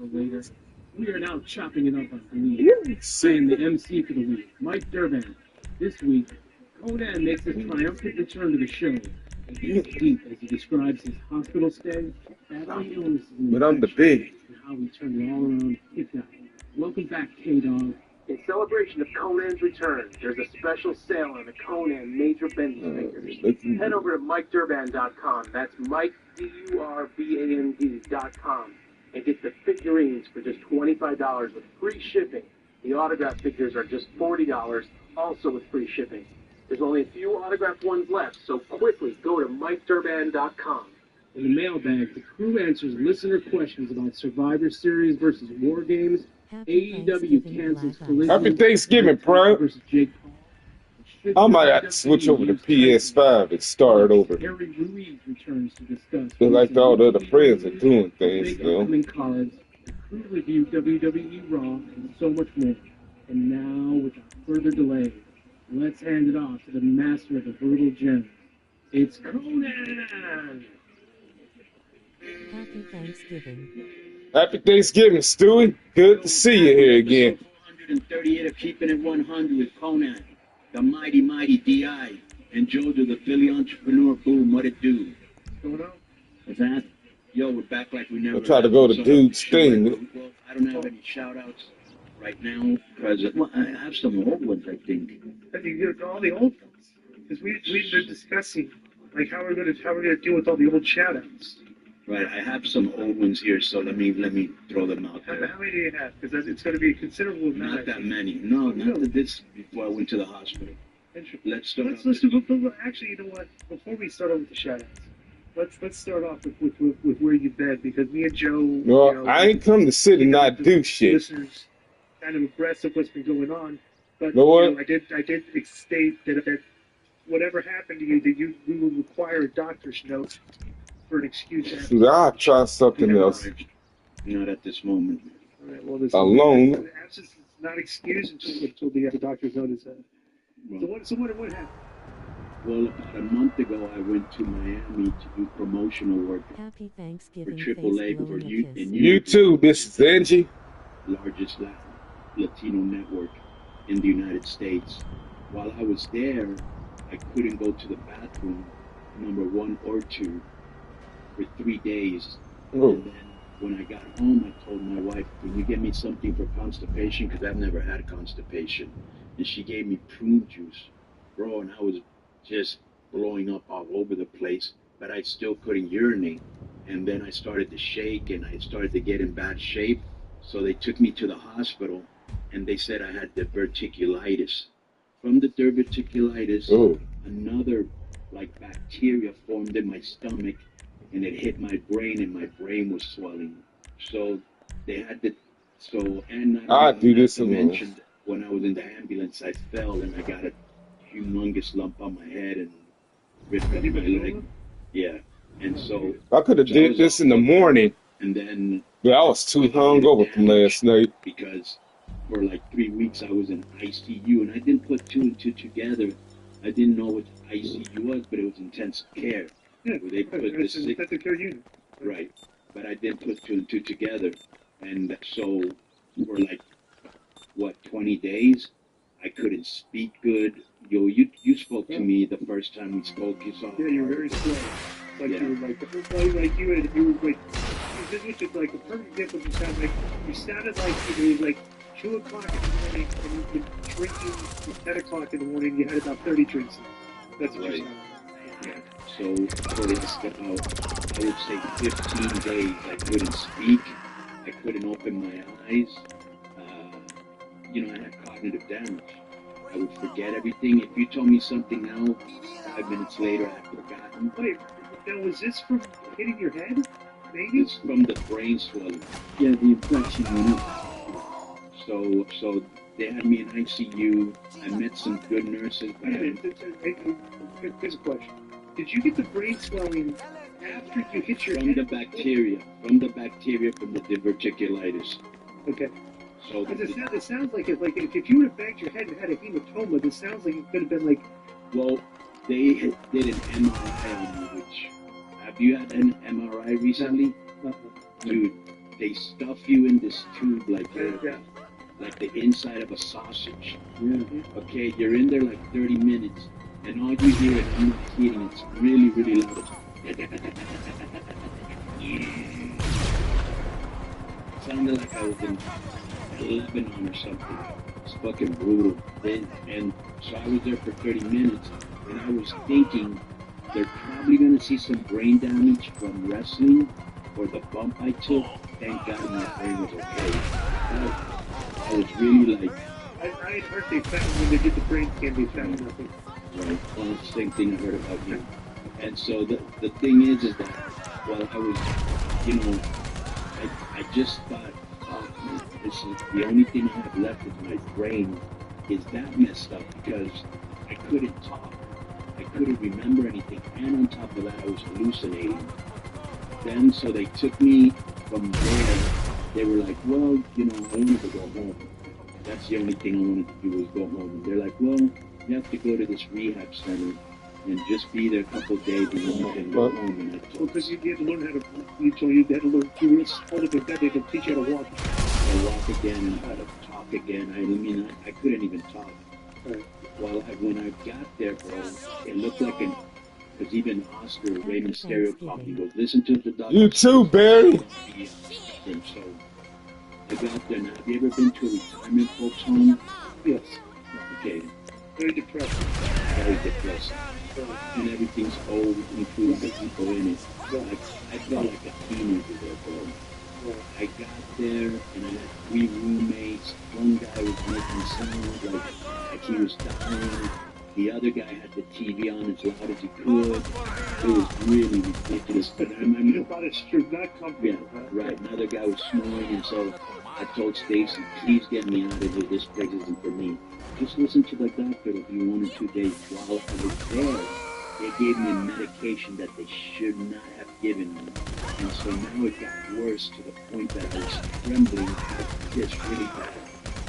or later. We are now chopping it up on Glee, saying the MC for the week, Mike Durban. This week, Conan makes his triumphant return to the show. And he's deep as he describes his hospital stay, battling illnesses, But I'm the big. and how he turned it all around kicked out. Welcome back, K-Dog. In celebration of Conan's return, there's a special sale on the Conan Major Bendy figures. Head over to MikeDurban.com. That's Mike, DURBAND.com. And get the figurines for just $25 with free shipping. The autograph figures are just $40, also with free shipping. There's only a few autographed ones left, so quickly go to MikeDurban.com. In the mailbag, the crew answers listener questions about Survivor Series versus War Games. AEW cancels Collision. Happy Thanksgiving, bro. Versus Jake Paul. I might have to switch over to PS5 and start over. Harry Ruiz returns to discuss. Just like all the other friends are doing things, though. Upcoming cards, the crew review WWE Raw, and so much more. And now, without further delay, let's hand it off to the master of the brutal gems. It's Conan! Happy Thanksgiving. Happy Thanksgiving, Stewie. Good to see you here again. 138 of Keeping It 100 with Conan, the mighty, mighty D.I., and Jojo, the Philly entrepreneur. Boom, what it do? What's going on? What's that? Yo, we're back like we never. I'll try to go to So, dude's sure, thing. Well, I don't have any shout-outs right now, because well, I have some old ones, I think. I think all the old ones. Because we've been discussing like how we're gonna deal with all the old shout-outs. Right, I have some old ones here, so let me throw them out How there. many do you have? Because it's going to be a considerable amount. Not that many. No, not that this before I went to the hospital. Let's start. Let's do. Actually, you know what? Before we start off with the shout-outs, let's start off with where you've been, because me and Joe. Well, you know, I ain't come to sit and not do shit. Listeners, kind of abreast of what's been going on, but Know what? you know, I did state that whatever happened to you, we will require a doctor's note for an excuse. So I'll try something else. Not at this moment. All right, well, Alone. The absence is not excused until the doctor's note is. Well, So what happened? well, about a month ago, I went to Miami to do promotional work Happy for Thanksgiving. AAA Face for blowing you a kiss. and You too, this is Angie. largest Latino network in the United States. While I was there, I couldn't go to the bathroom, number 1 or 2, for 3 days. Oh. And then when I got home, I told my wife, "Can you get me something for constipation? Because I've never had constipation." And she gave me prune juice, bro, and I was just blowing up all over the place, but I still couldn't urinate. And then I started to shake, and I started to get in bad shape. So they took me to the hospital, and they said I had diverticulitis. From the diverticulitis, Oh. another like bacteria formed in my stomach, and it hit my brain, and my brain was swelling. So they had to. So and I do this I alone. mentioned when I was in the ambulance, I fell and I got a humongous lump on my head and ripped up my leg. Yeah, and so I could have did this in the morning, and then but I was too hungover from last night. because for like 3 weeks I was in ICU, and I didn't put 2 and 2 together. I didn't know what ICU was, but it was intensive care. Yeah, Where they put the it's an sick, intensive care unit. right? But I didn't put 2 and 2 together, and so for like 20 days, I couldn't speak good. You spoke to me the first time we spoke. You saw. Yeah, you were very slow. Like Yeah. you were like you were like this was just like a perfect example. You sounded like it was like 2 o'clock in the morning, and you've been drinking till 10 o'clock in the morning. You had about 30 drinks. That's what Right. you sounded. Yeah. So for about, I would say 15 days, I couldn't speak. I couldn't open my eyes. I had cognitive damage. I would forget everything. If you told me something now, 5 minutes later, I'd forgotten. Wait, now was this from hitting your head? Maybe. It's from the brain swelling. Yeah, the infection went up. So they had me in ICU. I met some good nurses. But Here's a question. Did you get the brain swelling after you hit your from head? the bacteria, from the diverticulitis. Okay. So Because it sounds like if you would have banged your head and had a hematoma, this sounds like it could have been like. well, they did an MRI on me. Which have you had an MRI recently? Uh, Dude, they stuff you in this tube like Yeah. the inside of a sausage. Yeah. Okay, you're in there like 30 minutes, and all you hear, and I'm not kidding, it's really, really loud. It sounded like I was in Lebanon or something. It's fucking brutal. And so I was there for 30 minutes, and I was thinking they're probably gonna see some brain damage from wrestling or the bump I took. Thank God my brain was okay. I was really like, I had heard they found when they did the brain scan, they found nothing. right, well, the same thing I heard about you. And so the thing is that while I was, I just thought, oh, man, this is the only thing I have left in my brain is that messed up because I couldn't talk. I couldn't remember anything. And on top of that, I was hallucinating. Then, so they took me from there. They were like, well, I wanted to go home. That's the only thing I wanted to do was go home. And they're like, well, you have to go to this rehab center and just be there a couple of days and then you can go home. And I Well, told because you had to learn how to, you had to learn, you were older than that, they could teach you how to walk. I walk again and how to talk again. I couldn't even talk. Right. Well, when I got there, bro, it looked like because even Oscar, Rey Mysterio talked, he goes, listen to the doctor. You too, Barry. And so I got there. Now, have you ever been to a retirement folks home? Yes. Okay, Very depressing. very depressing. And everything's old, including the people in it. I felt like a teenager there, bro. I got there and I had 3 roommates. One guy was making sounds like he was dying. The other guy had the TV on as loud as he could. It was really ridiculous. But I You remember, thought it's true, not comfortable. yeah, right. Another guy was snoring, and so I told Stacy, please get me out of here. This place isn't for me. Just listen to the doctor if you 1 or 2 days. While I was there, they gave me a medication that they should not have given me. And so now it got worse to the point that I was trembling just really bad.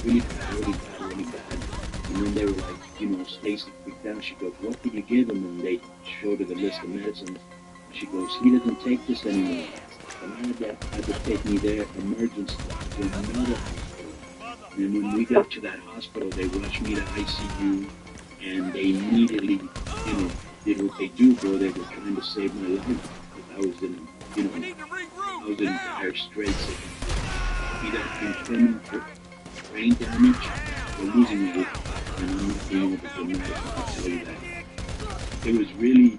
Really bad, really bad, really bad. And then they were like, Stacy freaked out. She goes, what did you give him? And they showed her the list of medicines. She goes, he doesn't take this anymore. And I had to take me there, emergency, to another hospital. And when we got to that hospital, they rushed me to ICU, and they immediately, did what they do, bro. They were trying to save my life. Because I was in, I was in dire straits. Either infirming for brain damage or losing my life. And I'm not being able to deny it, I can tell you that. It was really,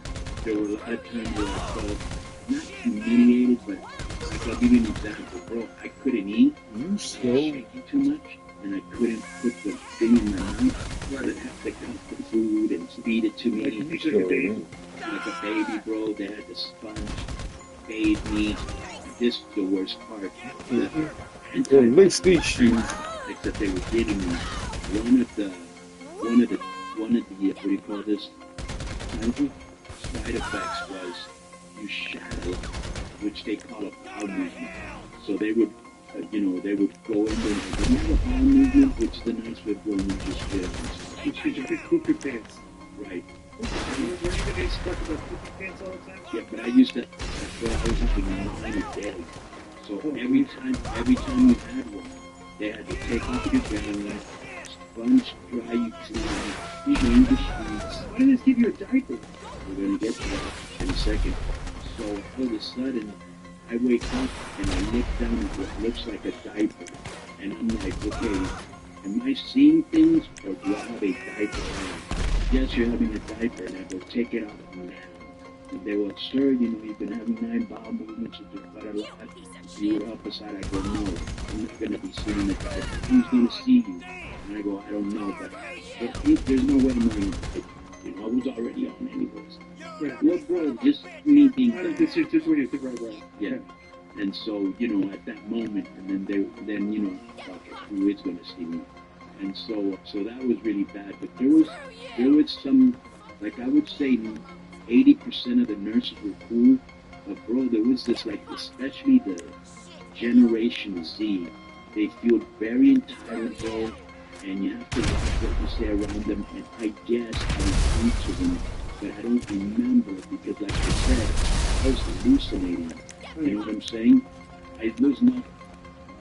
there were a lot of times where I felt not humiliated, but I'll give you an example, bro. I couldn't eat. I was shaking too much, and I couldn't put the thing in my mouth. I'd have to cut the food and feed it to me. Like a baby. Like a baby, bro. They had to sponge, bathe me. This is the worst part. Well, mix these shoes. Except they were getting me. One of the what do you call this? Side effects was you shadow, which they call a bowel movement. So they would, they would go in there and they have a bowel movement, which is the nice way when you just get You should poop your pants. right. Were you the guy stuck about pooping pants all the time? Yeah, but I used to, that's what I was using 9 a day. So every time you had one, they had to take off your gown, sponge dry you clean, clean the sheets. Why didn't they give you a diaper? We're gonna get to that in a second. So all of a sudden, I wake up and I look down at what looks like a diaper, and I'm like, okay, am I seeing things or do I have a diaper on? Yes, you're having a diaper, and I go take it off now. And they were, sir, you've been having 9 bowel movements, you've done quite a lot. You were up aside. I go, no, I'm not gonna be seeing the diaper. Who's gonna see you? And I go, I don't know, but there's no way I'm going to. I was already on anyways. Yeah. Look, bro, just me being. This is where you think right. Yeah. And so, at that moment, and then okay, who is going to see me? And so that was really bad. But there was some, like I would say, 80% of the nurses were cool. But bro, there was this, like, especially the Generation Z, they feel very entitled, bro. And you have to watch what you say around them. And I guess I was rude to them, but I don't remember because, like I said, I was hallucinating. You know what I'm saying? I was not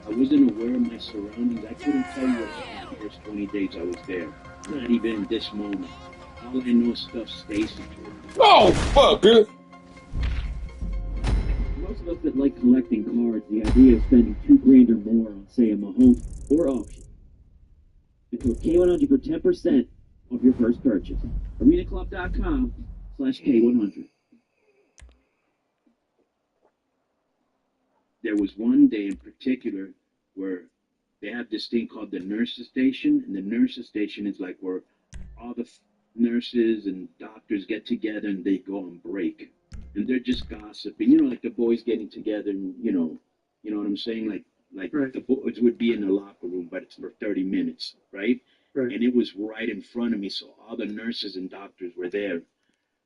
I wasn't aware of my surroundings. I couldn't tell you what happened the first 20 days I was there. Not even in this moment. All I know is stuff Stacy told me. Oh, fuck, dude. Most of us that like collecting cards, the idea of spending $2,000 or more on, say, a Mahone or auction. Into a K100 for 10% of your first purchase. ArenaClub.com/K100. There was one day in particular where they have this thing called the nurses station, and the nurses station is like where all the nurses and doctors get together and they go on break, and they're just gossiping, like the boys getting together, and you know what I'm saying, like Right. the boys would be in the locker room, but it's for 30 minutes, right? Right. And it was right in front of me, so all the nurses and doctors were there.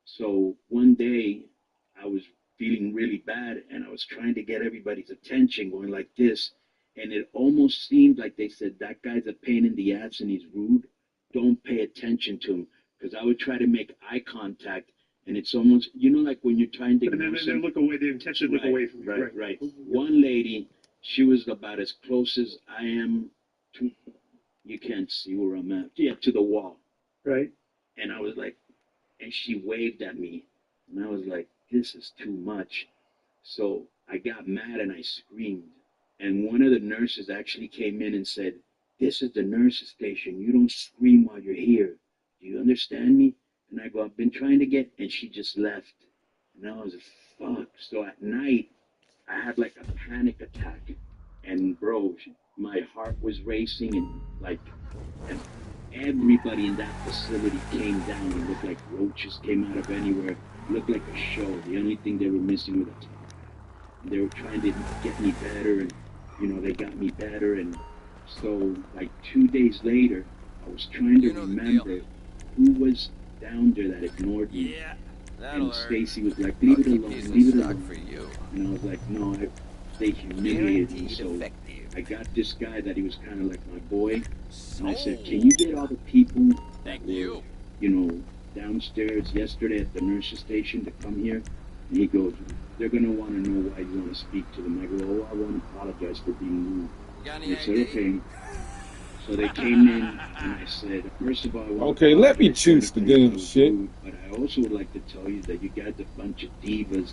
So one day I was feeling really bad, and I was trying to get everybody's attention, going like this, and it almost seemed like they said, that guy's a pain in the ass and he's rude, don't pay attention to him. Because I would try to make eye contact, and it's almost, like when you're trying to And then ignore they look away, they intentionally look away from you. right. One lady, she was about as close as I am to, you can't see where I'm at, to the wall. Right. And I was like, and she waved at me, and I was like, this is too much. So I got mad and I screamed. And one of the nurses actually came in and said, this is the nurses station. You don't scream while you're here. Do you understand me? And I go, I've been trying to get, and she just left. And I was, fuck. So at night, I had like a panic attack. And bro, my heart was racing, and everybody in that facility came down. It looked like roaches came out of anywhere. It looked like a show. The only thing they were missing was a top. And they were trying to get me better, and they got me better. And so like 2 days later, I was trying to remember who was down there that ignored me. Yeah, And Stacy was like, leave it alone, leave it alone. For you. And I was like, no, they humiliated me. Guaranteed So effective. I got this guy that he was kind of like my boy. And I said, can you get all the people that were, downstairs yesterday at the nurses station to come here? And he goes, they're going to want to know why you want to speak to them. I go, oh, I want to apologize for being rude. Got And any they said, ID? okay. So they came in, and I said, first of all, I want Okay, to let me apologize choose for the being damn so shit. rude, but I also would like to tell you that you guys are a bunch of divas.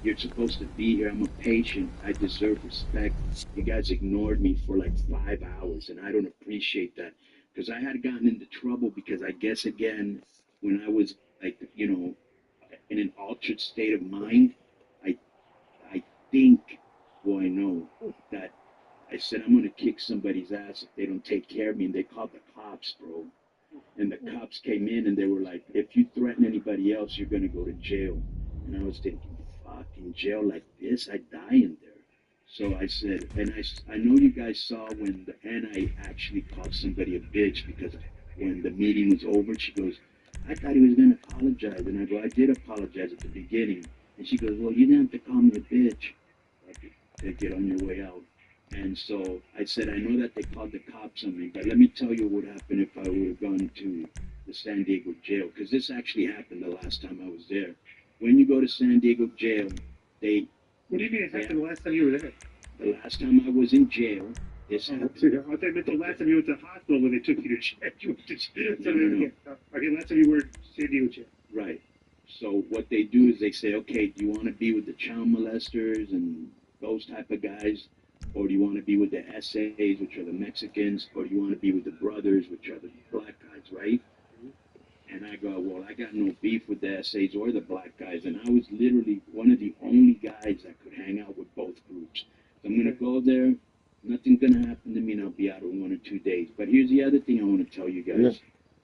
You're supposed to be here. I'm a patient. I deserve respect. You guys ignored me for like 5 hours, and I don't appreciate that. Because I had gotten into trouble because I guess, again, when I was like, in an altered state of mind, I think, well, I know that I said, I'm going to kick somebody's ass if they don't take care of me. And they called the cops, bro. And the cops came in and they were like, if you threaten anybody else, you're going to go to jail. And I was thinking, fucking jail like this? I'd die in there. So I said, and I know you guys saw when the NI actually called somebody a bitch because when the meeting was over, she goes, I thought he was going to apologize. And I go, I did apologize at the beginning. And she goes, well, you didn't have to call me a bitch. Take it on your way out. And so I said, I know that they called the cops on me, but let me tell you what would happen if I would have gone to the San Diego jail, because this actually happened the last time I was there. When you go to San Diego jail, What do you mean it happened the last time you were there? the last time I was in jail, this happened. I thought you meant the last time you went to the hospital when they took you to jail. You went to jail. No. Okay, last time you were in San Diego jail. Right. So what they do is they say, okay, do you want to be with the child molesters and those type of guys? Or do you want to be with the SAs, which are the Mexicans? Or do you want to be with the brothers, which are the black guys, right? And I go, well, I got no beef with the SAs or the black guys. And I was literally one of the only guys that could hang out with both groups. So I'm going to go there. Nothing's going to happen to me, and I'll be out in 1 or 2 days. But here's the other thing I want to tell you guys.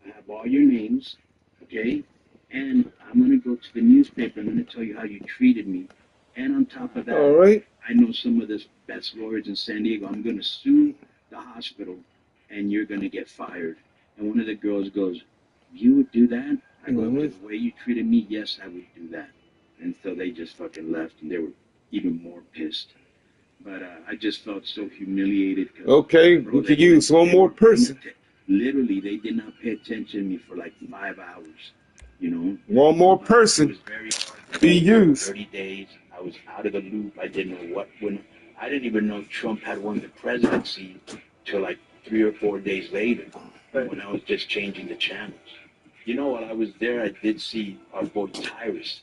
I have all your names, okay? And I'm going to go to the newspaper. I'm going to tell you how you treated me. And on top of that, All right. I know some of the best lawyers in San Diego. I'm going to sue the hospital, and you're going to get fired. And one of the girls goes, you would do that? I go, Mhm. the way you treated me, yes, I would do that. And so they just fucking left, and they were even more pissed. But I just felt so humiliated. 'cause, Okay, bro, we could use one more person. Literally, they did not pay attention to me for like 5 hours, you know? One more It person. was very hard. Be used. 30 days. I was out of the loop. I didn't know what when I didn't even know Trump had won the presidency till like 3 or 4 days later when I was just changing the channels. You know, while I was there, I did see our boy Tyrus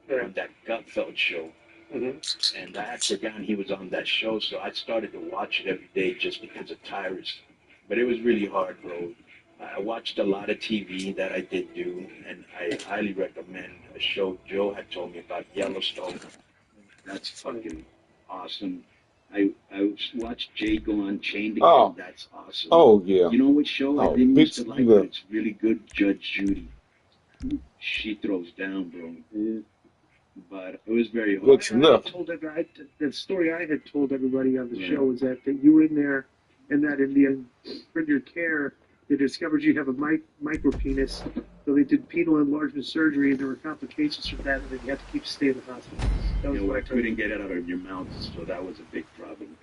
on that Gutfeld show. And I had forgotten he was on that show, so I started to watch it every day just because of Tyrus. But it was really hard, bro. I watched a lot of TV that I did do, and I highly recommend a show Joe had told me about, Yellowstone. That's fucking awesome. I watched Jay go Unchained again. Oh. That's awesome. Oh, yeah. You know what show Oh, I didn't used to bitch, like, look. but it's really good? Judge Judy. She throws down, bro. Yeah. But it was very hard. What's enough? The story I had told everybody on the show was that you were in there, and that in your care, they discovered you have a micro penis, so they did penile enlargement surgery, and there were complications from that, and then you had to keep staying in the hospital. That was You know, what I I told couldn't get it out of your mouth, so that was a big problem.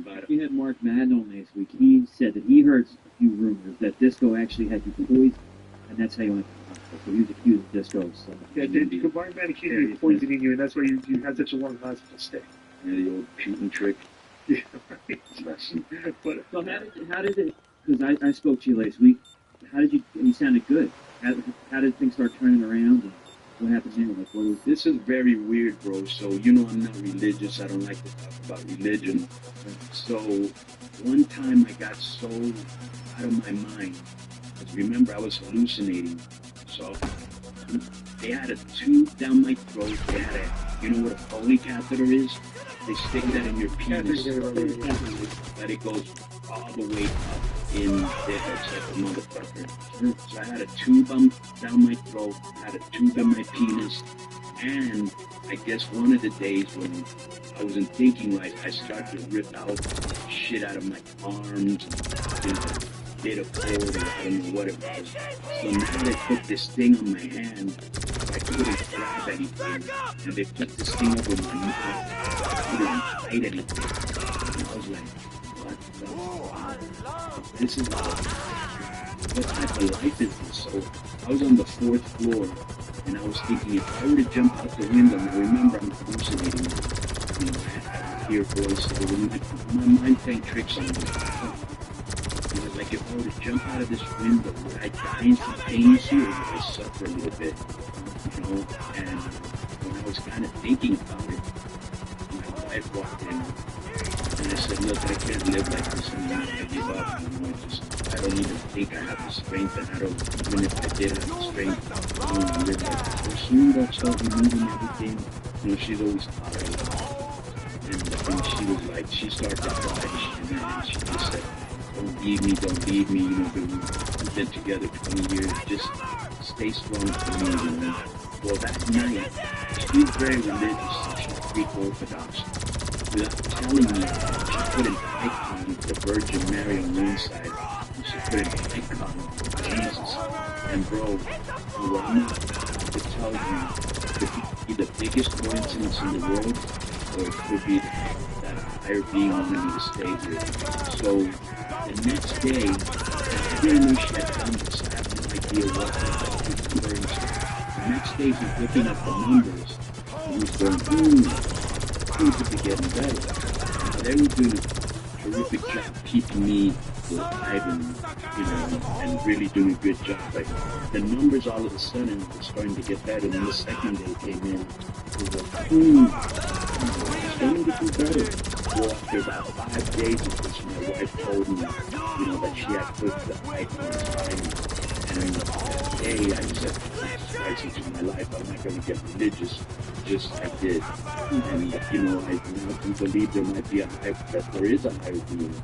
But We had Mark Madden on last week. He said that he heard a few rumors that Disco actually had you poisoned, and that's how you went to the hospital. So he was accused of Disco. So Mark Manicucci poisoning you, and that's why you had such a long hospital stay. the old Putin trick. Yeah, right. But So how did it? Because I spoke to you last week. How did you sounded good. How did things start turning around? And what happened there? Like what was This is very weird, bro. So, you know, I'm not religious. I don't like to talk about religion. So, one time I got so out of my mind. Because remember, I was hallucinating. So, they had a tube down my throat. They had you know what a Foley catheter is? They stick that in your penis. That it goes all the way up in there. It's like a motherfucker. So I had a tube down my throat, I had a tube in my penis, and I guess one of the days when I wasn't thinking right, I started to rip out shit out of my arms, you know, bit of cord, or I don't know what it was. So now they put this thing on my hand, I couldn't grab anything, and they put this thing over my mouth, I couldn't bite anything. And I was like, what the fuck? This is what type of life is this? So I was on the 4th floor, and I was thinking if I were to jump out the window, now remember I'm hallucinating, you know, I hear voices, my mind playing tricks on me. And I was like, if I were to jump out of this window, would I die instantaneously, or would I suffer a little bit? You know, and when I was kind of thinking about it, my wife walked in, and I said, look, I can't live like this anymore. I give up. You know, I don't even think I have the strength, and I don't, even if I did have the strength, I don't want to live like this. So soon as I start removing everything, you know, she's always tolerant. And she was like, she started to cry, and she just said, don't leave me, you know, we've been together 20 years, just stay strong for me, you know. Well, that night, she's very religious, she's Greek Orthodox. Without telling me, she put an icon of the Virgin Mary on one side, and she put an icon of Jesus. And bro, what I'm not to tell you, it could be the biggest coincidence in the world, or it could be that higher being wanted me to stay here. So, the next day, I didn't know she had done this, I have no idea what was occurring. The next day, he's looking at the numbers, and he's going, things would be getting better. They were doing a terrific job keeping me alive and, you know, and really doing a good job. Like, the numbers all of a sudden were starting to get better, and the second day came in, it was like, it's starting to do better. Well, after about 5 days of this, my wife told me, you know, that she had put the icons behind me. And that day, I said, Christ into my life, I'm not going to get religious. Just I did. And, you know, I now can believe there might be that there is a higher being.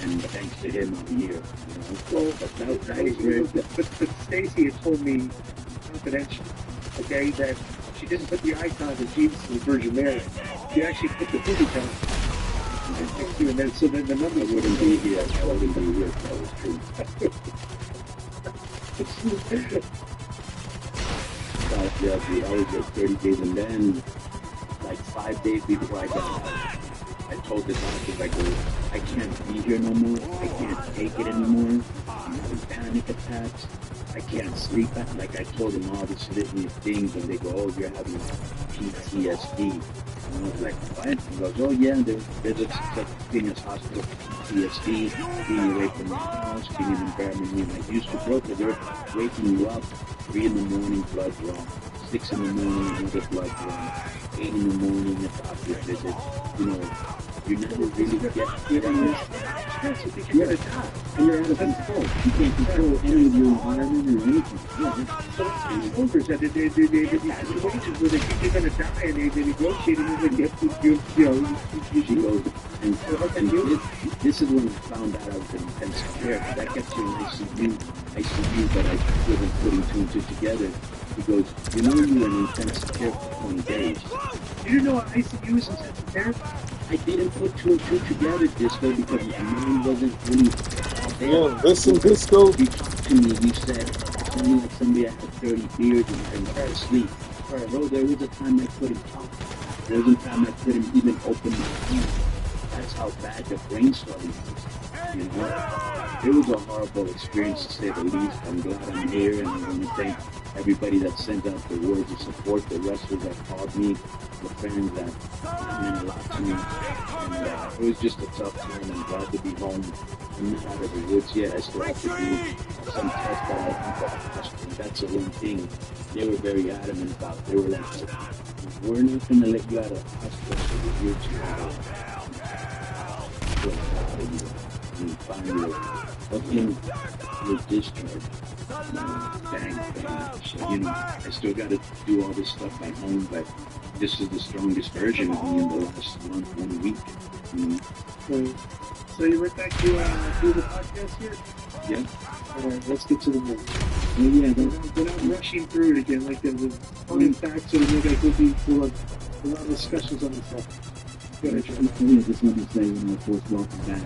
And thanks to him, I'm here. You know? Well, But that was very good. but Stacy had told me confidentially, okay, that she didn't put the icons of Jesus and the Virgin Mary. She actually put the booty count. And then, so then the number I wouldn't be here. I wouldn't be here if that was true. But yeah, dude, I was there 30 days, and then, like 5 days before I got out, I told the doctors, I go, I can't be here no more. I can't take it anymore. I'm having panic attacks. I can't sleep at. Like I told them all this litany of things, and they go, oh, you're having PTSD. And I was like, what? He goes, oh yeah, there's a such thing as hospital PTSD, being away from the house, being in an environment you're not used to, bro, because they're waking you up 3 in the morning, blood draw, 6 in the morning, another blood draw, 8 in the morning, a doctor visit, you know, you never really get That's because you're gonna die. And you're out of control. You can't control any of your environment or anything. Yeah, So smokers that they these situations where they think they're gonna die and they negotiate and they're like, She goes, and this is when I found out I was in intensive care. That gets you in ICU, but I wasn't putting two and two together. He goes, you know you were in intensive care for 20 days. You didn't know what ICU is intensive care? I didn't put two and two together, Disco, because my mind wasn't really there. Yeah, listen, Disco. You talked to me, you said, sounded like somebody that had 30 beers and fell asleep. Bro, there was a time I couldn't talk. There was a time I couldn't even open my mouth. That's how bad the brain swelling was. You know? It was a horrible experience to say the least. I'm glad I'm here, and I want to thank everybody that sent out the words of support, the wrestlers that called me, the fans that meant a lot to me. And it was just a tough time. I'm glad to be home. I'm not out of the woods yet. I still have to do some tests that I think at the hospital. That's the one thing they were very adamant about. They were like, we're not going to let you out of the hospital so we're here to and finally, fucking your discharge. Bang, bang. So, you know, I still got to do all this stuff at home, but this is the strongest version of me in the last month, 1 week. You know? So you went back to do the podcast here? Yeah. All right, let's get to the movie. well, yeah, Without rushing through it again, like there's a funny fact, so maybe I could be full of a lot of discussions on this stuff. Go ahead, Joe. yeah, just want to say, of course, welcome back.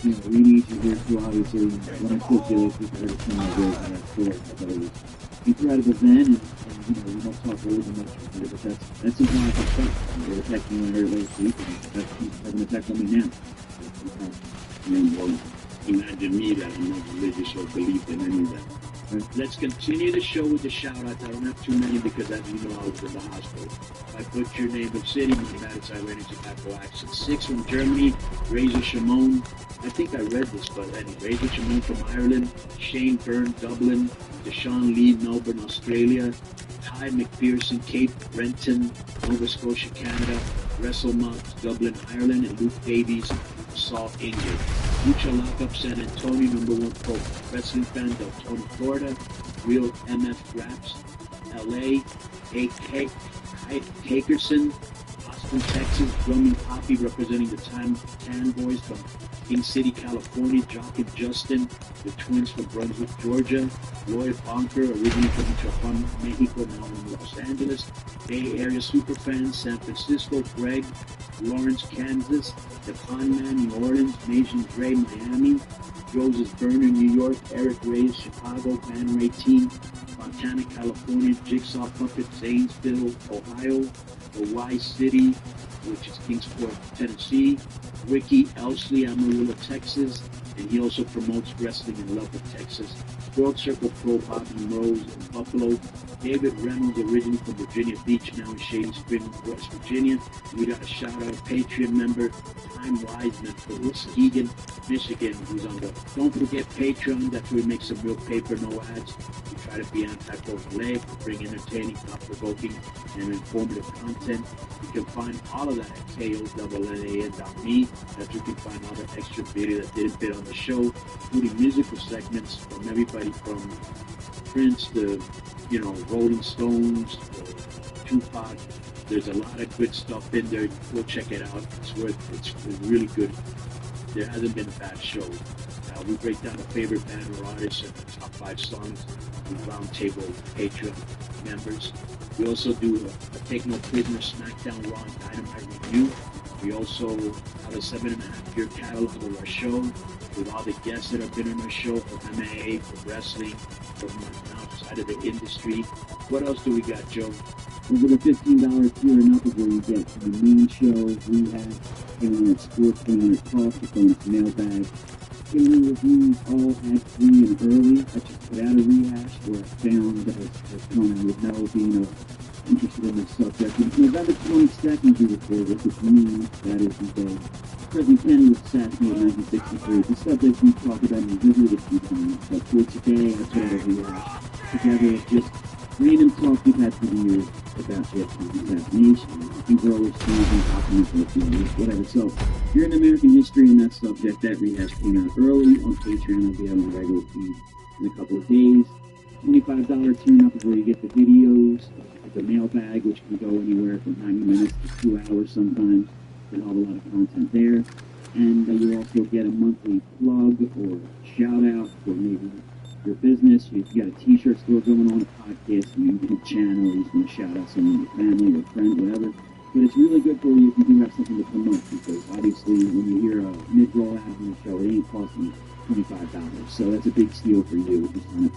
We need you here too, obviously. When I spoke to you, we heard some of the story, but it was incredible then, and we don't talk really much about it, but that's a powerful stuff. It affected me when I heard it last week, and that's having an effect on me now. I mean, well, imagine me that I'm not religious or believe in any of that. Let's continue the show with the shout-outs. I don't have too many because, as you know, I was in the hospital. I put your name of city, United Iranian Tobacco Action. 6 from Germany, Razor Shimon. I think I read this, but anyway, Razor Shimon from Ireland, Shane Byrne, Dublin, Deshaun Lee, Melbourne, Australia, Ty McPherson, Cape Breton, Nova Scotia, Canada, WrestleMugs, Dublin, Ireland, and Luke Davies, Salt, England. Lucha Lockup, San Antonio, #1 pro wrestling fan, Del Tony, Florida, Real MF Raps, LA, AK, Hakerson, Austin, Texas, Drumming Poppy representing the Tan Boys from King City, California, Jock and Justin, the twins from Brunswick, Georgia, Lloyd Bonker, originally from Michoacan, Mexico, now in Los Angeles, Bay Area Superfans, San Francisco, Greg, Lawrence, Kansas, The Con Man, New Orleans, Mason Dre, Miami, Joseph Berner, New York, Eric Reyes, Chicago, Van Ray Team, Montana, California, Jigsaw Puppet, Zanesville, Ohio, Hawaii City, which is Kingsport, Tennessee, Ricky Elsley, Amarillo, Texas, and he also promotes wrestling in Lubbock, Texas. World Circle Pro, Bobby Rose in Buffalo. David Reynolds, originally from Virginia Beach, now in Shady Spring, West Virginia. We got a shout out Patreon member, Time Wiseman from Muskegon, Michigan, who's on the Don't Forget Patreon. That's where we make some real paper, no ads. We try to be anti-leg, bring entertaining, thought-provoking, and informative content. You can find all of that at KONNAN.me. That's where you can find all the extra video that didn't fit on the show, including musical segments from everybody from Prince to, Rolling Stones, Tupac. There's a lot of good stuff in there. Go check it out. It's really good. There hasn't been a bad show. We break down the favorite band or artists and the top 5 songs with Roundtable Patreon members. We also do a Take No Prisoner SmackDown Raw and Dynamite review. We also have a 7.5-year catalog of our show with all the guests that have been on our show from MMA, from wrestling, from outside of the industry. What else do we got, Joe? Over the $15 tier and up is where you get the main show, rehab, K100 Sports, K100 Talk, the K100 Mailbag, K100 Reviews, all ad-free and early. I just put out a rehash where I found, as Conan would know, being a interested in this subject. And November 22nd, we recorded, which means that is the day President Kennedy was assassinated in 1963. It's a subject we've talked about and revisited a few times, but for today, I thought we together just random talk we've had for years about JFK's assassination. I think we're always changing documents, whatever. So, if you're in American history and that subject, that rehash came out early on Patreon. It'll be out on the regular feed in a couple of days. $25 tune-up is where you get the videos, the mailbag, which can go anywhere from 90 minutes to 2 hours sometimes. There's a lot of content there. And you also get a monthly plug or shout-out for maybe your business. You've got a t-shirt store going on, a podcast, a YouTube channel, you just want to shout out someone in your family or a friend, whatever. But it's really good for you if you do have something to promote, because obviously when you hear a mid-roll ad on the show, it ain't costing $25. So that's a big steal for you if you sign up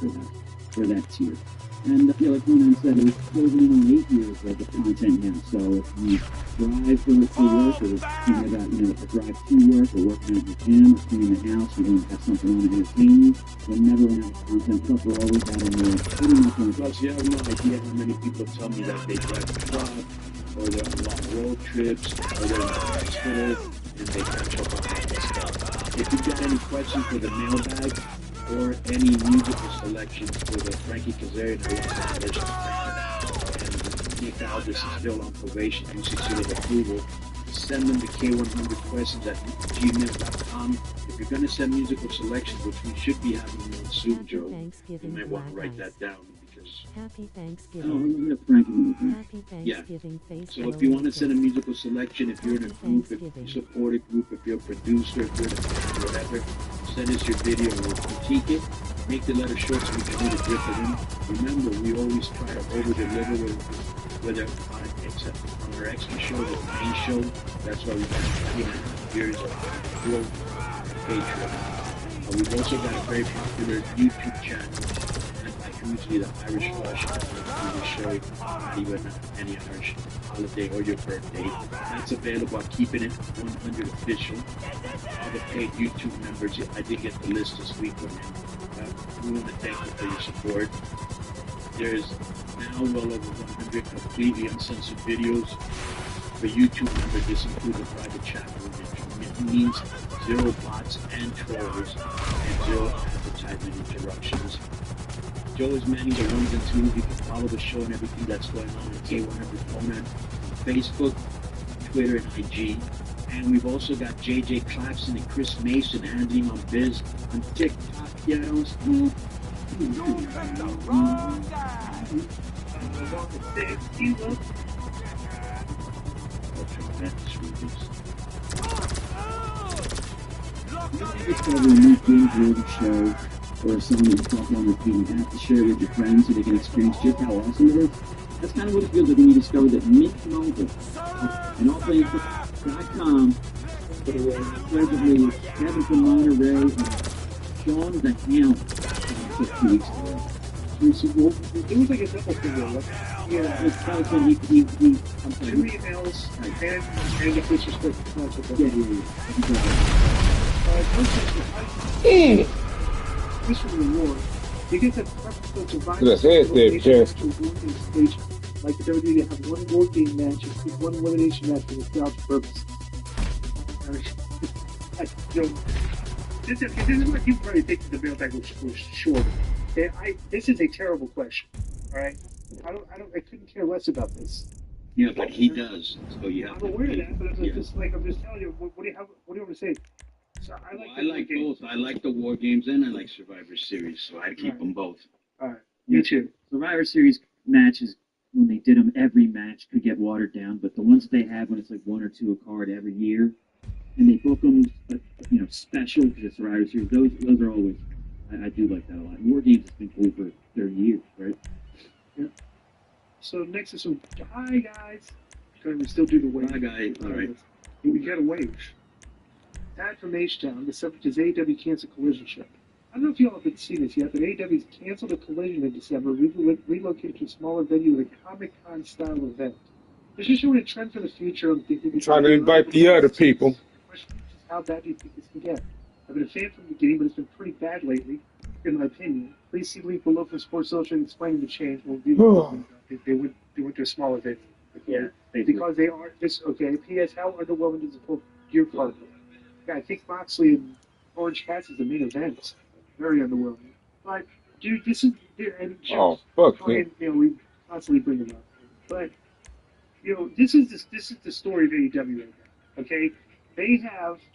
for that tier. And like Conan said, we're closing in on 8 years of the content now. So if you drive for work, or thinking about, a drive to work, or working out in the gym, or cleaning the house, you want to have something on to entertain you, we'll never run out of content. Plus, we're always out on there. Pretty much on Plus, you have no idea how many people tell me that they drive a truck, or they're on long road trips, or they're in the hospital, and they catch up on all this stuff. If you've got any questions for the mailbag, or any musical selections for the Frankie Kazarian and Nick Aldis is still on probation due to seal of approval, send them to K100questions at gmail.com. If you're going to send musical selections, which we should be having one soon, Joe, you might want to write that down. Happy Oh, Thanksgiving. Happy Thanksgiving. So if you want to send a musical selection, if you're in a group, if you support a group, if you're a producer, if you're in a band, whatever, send us your video. We'll critique it, make the letter short so we can do the grip it in. Remember, we always try to over-deliver whether on our extra show, the main show. That's why we've got 3.5 years of growth Patreon. We've also got a very popular YouTube channel. Usually the Irish Rush, we show not even any Irish holiday or your birthday. That's available. I'm keeping it 100 official. All the paid YouTube members, I did get the list this week on them. We want to thank you for your support. There's now well over 100 completely uncensored videos for YouTube members. This includes a private chat room. It means zero bots and trolls and zero advertisement interruptions. Joe is manning the ones and twos. You can follow the show and everything that's going on K100 Conan, Facebook, Twitter, and IG. And we've also got JJ Clapson and Chris Mason handling on Biz on TikTok. Yeah, don't stop. Discover a new game show or a song that you talk on repeat, you have to share it with your friends so they can experience just how awesome it is. That's kind of what it feels like when you discover that Mint Mobile and allplayers.com allegedly Kevin from Monterey and Sean the Hound took 2 weeks ago. It was like a double thing, though. Yeah, It was kind of when he I'm sorry. 2 emails and the disrespect to concept. Yeah. This was the war. You get that preference to violence. That's it there, Jeff. Stage, like the WWE, they have one war game match and one elimination match for the crowd's purpose. This is what you probably think the mailbag was short. This is a terrible question. All right, I couldn't care less about this. Yeah, but he does. So you have I'm aware of that, but I'm yeah. just telling you. What do you want to say? So I like both. I like the War Games and I like Survivor Series, so I'd keep them both. All right, me too. Survivor Series matches, when they did them, every match could get watered down, but the ones that they have when it's like 1 or 2 a card every year, and they book them, special because it's Survivor Series, those are always, I do like that a lot. War Games has been cool for 30 years, right? Yeah. So next is some, hi guys. Can we still do the wave? Hi guys, all right. We got a wave. Tad from H-Town, the subject is AEW cancel Collision Show. I don't know if y'all have seen this yet, but AEW's canceled a Collision in December, relocated to a smaller venue with a Comic-Con style event. It's just showing a trend for the future. I'm thinking, Trying to invite the other people. The question is, how bad do you think this can get? I've been a fan from the beginning, but it's been pretty bad lately, in my opinion. Please see link below for Sports Illustrated explaining the change. We'll review they would they went to a smaller venue. Okay? Yeah, basically. Because they are just okay. P.S. How underwhelming is the full Gear Club? Yeah, I think Moxley and Orange Cassidy is the main event. Very underwhelming. But dude, this is and Oh, fuck go ahead, him. you know, we constantly bring it up. But you know, this is the story of AEW right now. Okay, they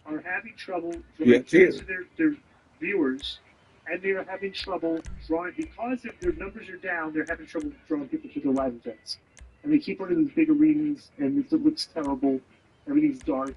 are having trouble drawing fans to their viewers, and they are having trouble drawing because their numbers are down. They're having trouble drawing people to their live events, and they keep running these big arenas, and it looks terrible. Everything's dark.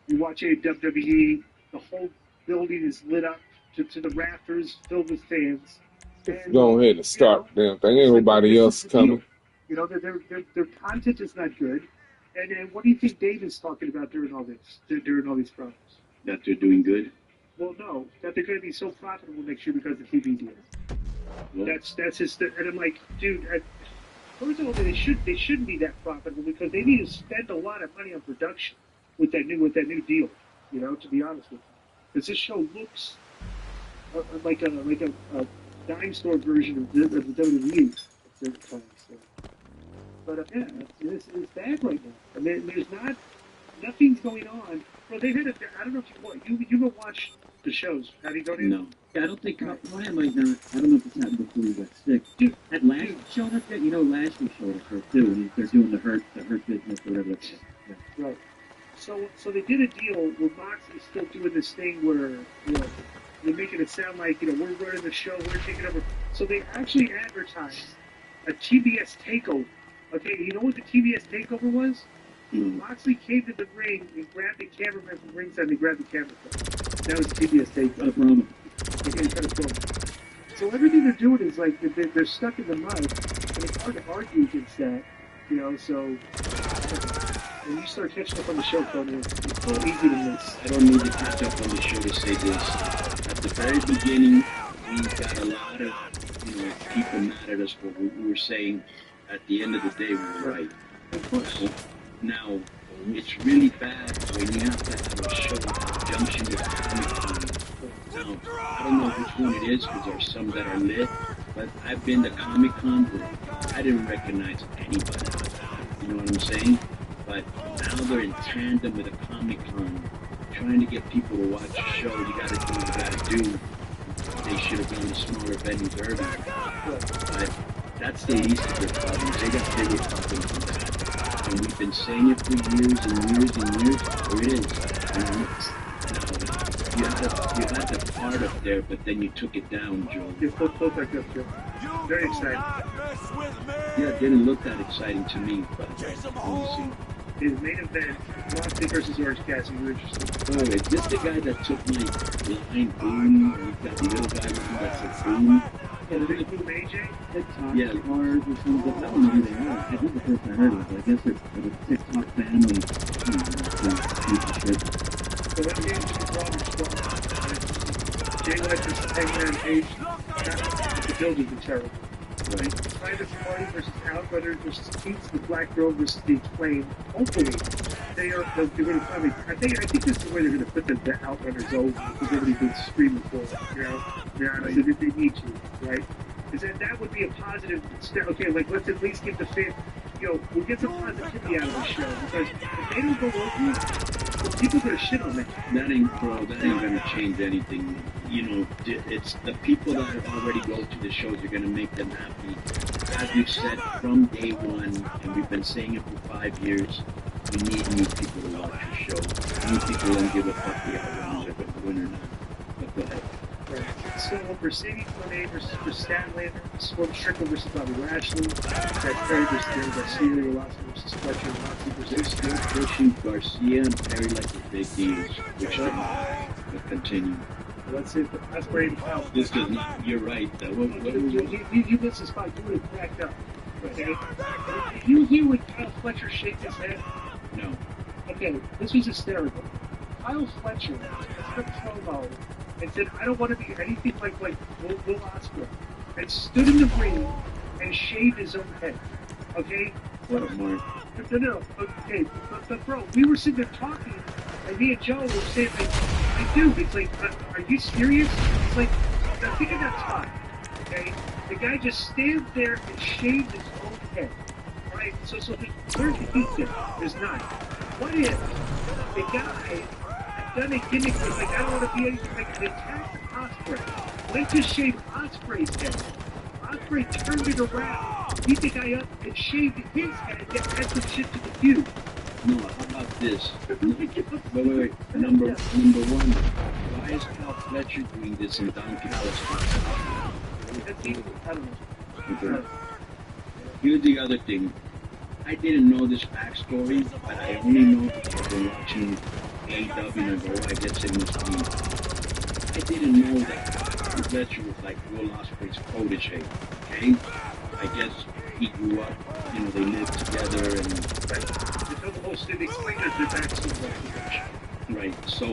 You watch WWE, the whole building is lit up to the rafters, filled with fans. And, Go ahead and start the damn thing. Ain't it's like, nobody this else is the coming. deal. You know, their content is not good. And what do you think Dave is talking about during all this, during all these problems? That they're doing good. Well, no, that they're going to be so profitable next year because of TV deals. Well, That's his. And I'm like, dude. First of all, they shouldn't be that profitable because they need to spend a lot of money on production with that new deal. You know, to be honest with you, because this show looks like a dime store version of the WWE at certain times. So. But yeah, it's bad right now. I mean, there's nothing's going on. Well, they had I don't know if you go watch the shows. Have you gone in? no. Yeah, I don't think Ryan might not. I don't know if it's happened before he got sick. Dude, Had Lashley shown up yet? You know, Lashley showed up there too. And they're doing the hurt business or whatever. That's, yeah. Right. So they did a deal where Moxley's still doing this thing where, you know, they're making it sound like, you know, we're running the show, we're taking over. So they actually advertised a TBS takeover. Okay, you know what the TBS takeover was? Moxley came to the ring and grabbed the cameraman from ringside and grabbed the camera phone. That was the TBS takeover. promo. Okay, kind of promo. So everything they're doing is like they're stuck in the mud, and it's hard to argue against that, you know. So when you start catching up on the show, Conan, it's so easy to miss. I don't need to catch up on the show to say this. At the very beginning, we got a lot of people mad at us for what we were saying. At the end of the day, we were right. Of course. Now, it's really bad when you have to have a show junction with Comic-Con. Now, I don't know which one it is, because there are some that are lit, but I've been to Comic-Con where I didn't recognize anybody. You know what I'm saying? But now they're in tandem with a Comic-Con, trying to get people to watch the show. You gotta do what you gotta do. They should have done the smaller venues earlier. But that's the least of their problems. They got bigger problems than that. And we've been saying it for years and years and years. There it is. You had the part up there, but then you took it down, Joe. You're both like that, Joe. Very exciting. Yeah, it didn't look that exciting to me, but we'll see. His main event, Moxley versus Orange Cassidy. You're interested. Oh, is this the guy that took my line boom? We've got the little guy with him that's a boom. And the big boom AJ? TikTok Yeah. cars or something. I don't know who they are. This is the first I heard of it. I guess they're a TikTok family. You know, piece of shit. So that game should be rather strong. Jay White versus Hangman Page. The build has been terrible. Right. Private Party versus Outrunners versus Keats the Black Girl versus the Flame. Hopefully, they're going to probably. I think this is the way they're going to put the Outrunners over because everybody's been screaming for it. You know, they need to, right? Because that would be a positive step. Okay, like let's at least give the fan. You know, we'll get some positivity out of the show because if they don't go over, people are going to shit on that. That ain't gonna change anything. You know, it's the people that already go to the shows are gonna make them happy. As we've said from day one, and we've been saying it for 5 years, we need new people to watch the show. New people don't give a fuck the outrunners are gonna win or not. But go ahead. Right. So Mercedes Monet versus Chris Statlander, Swerve Strickland versus Bobby Lashley, Jack Perry versus Danny Garcia, Velasquez versus Fletcher, Moxley They're versus still pushing Garcia and Perry like the big deals, which will continue. That's it. That's Brady Powell. This does not. You're right. You missed the spot. You would have cracked up. Okay? Did you hear when Kyle Fletcher shaked his head? No. Okay, this was hysterical. Kyle Fletcher took promo and said, I don't want to be anything like Will Ospreay, and stood in the ring and shaved his own head. Okay? What a mark. No. Okay, but bro, we were sitting there talking, and me and Joe were saying, like, dude, it's like, are you serious? It's like, now think of that spot, okay? The guy just stands there and shaves his own head. right? So where's the heat there? There's none. What if the guy had done a gimmick with, like, I don't want to be anything, like, an attack Osprey, went to shave Osprey's head. Osprey turned it around, beat the guy up, and shaved his head to add some shit to the feud. No, how about this? Wait. Number one, why is Cal Fletcher doing this and Don Callis? I don't know. Okay. Here's the other thing. I didn't know this backstory, but I only know because I've been watching AEW and I go, I guess it must be. I didn't know that Fletcher was like Will Ospreay's protege. Okay? I guess he grew up, you know, they lived together and. Right. The whole city explained as the backstory. Right, so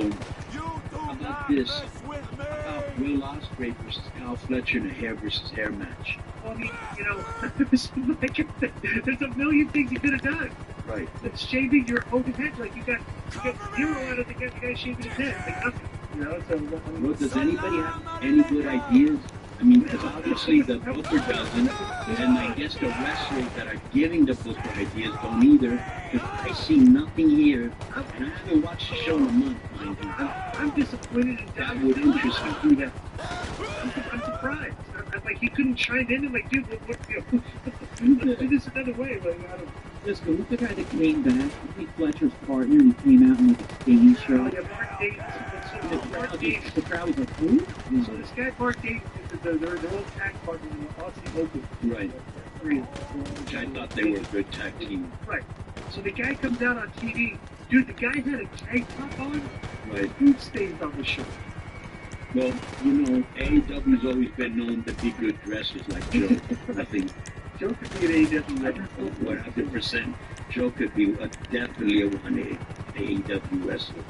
how about this? About Will Ospreay versus Cal Fletcher in a hair versus hair match. Well, I mean, you know, there's a million things you could have done. Right. It's shaving your own head, like you got zero out of the guy shaving his head, like nothing. You know, so Well, does anybody have any good ideas? I mean, because obviously the Booker doesn't, and I guess the wrestlers that are giving the Booker ideas don't either, because I see nothing here, and I haven't watched the show in a month, mind you. I'm disappointed in That would interest me. do that. I'm surprised. I'm like, he couldn't chime in and like, dude, what you know, let's do this another way. Like, I don't. Just go with the guy that came back. He's Fletcher's partner, and he came out in like a stage show. Yeah, Mark Davis. And So Mark Davis. the crowd was like, who? So this guy Mark Davis is their old tag partner in the Aussie Open. Right. Which I thought they were a good tag team. Right. So the guy comes out on TV. Dude, the guy had a tank top on. Right. Food stains on the shirt. Well, you know, AEW's always been known to be good dressers like Joe. I think Joe could be an AEW. 100% Joe could be definitely an AEW wrestler.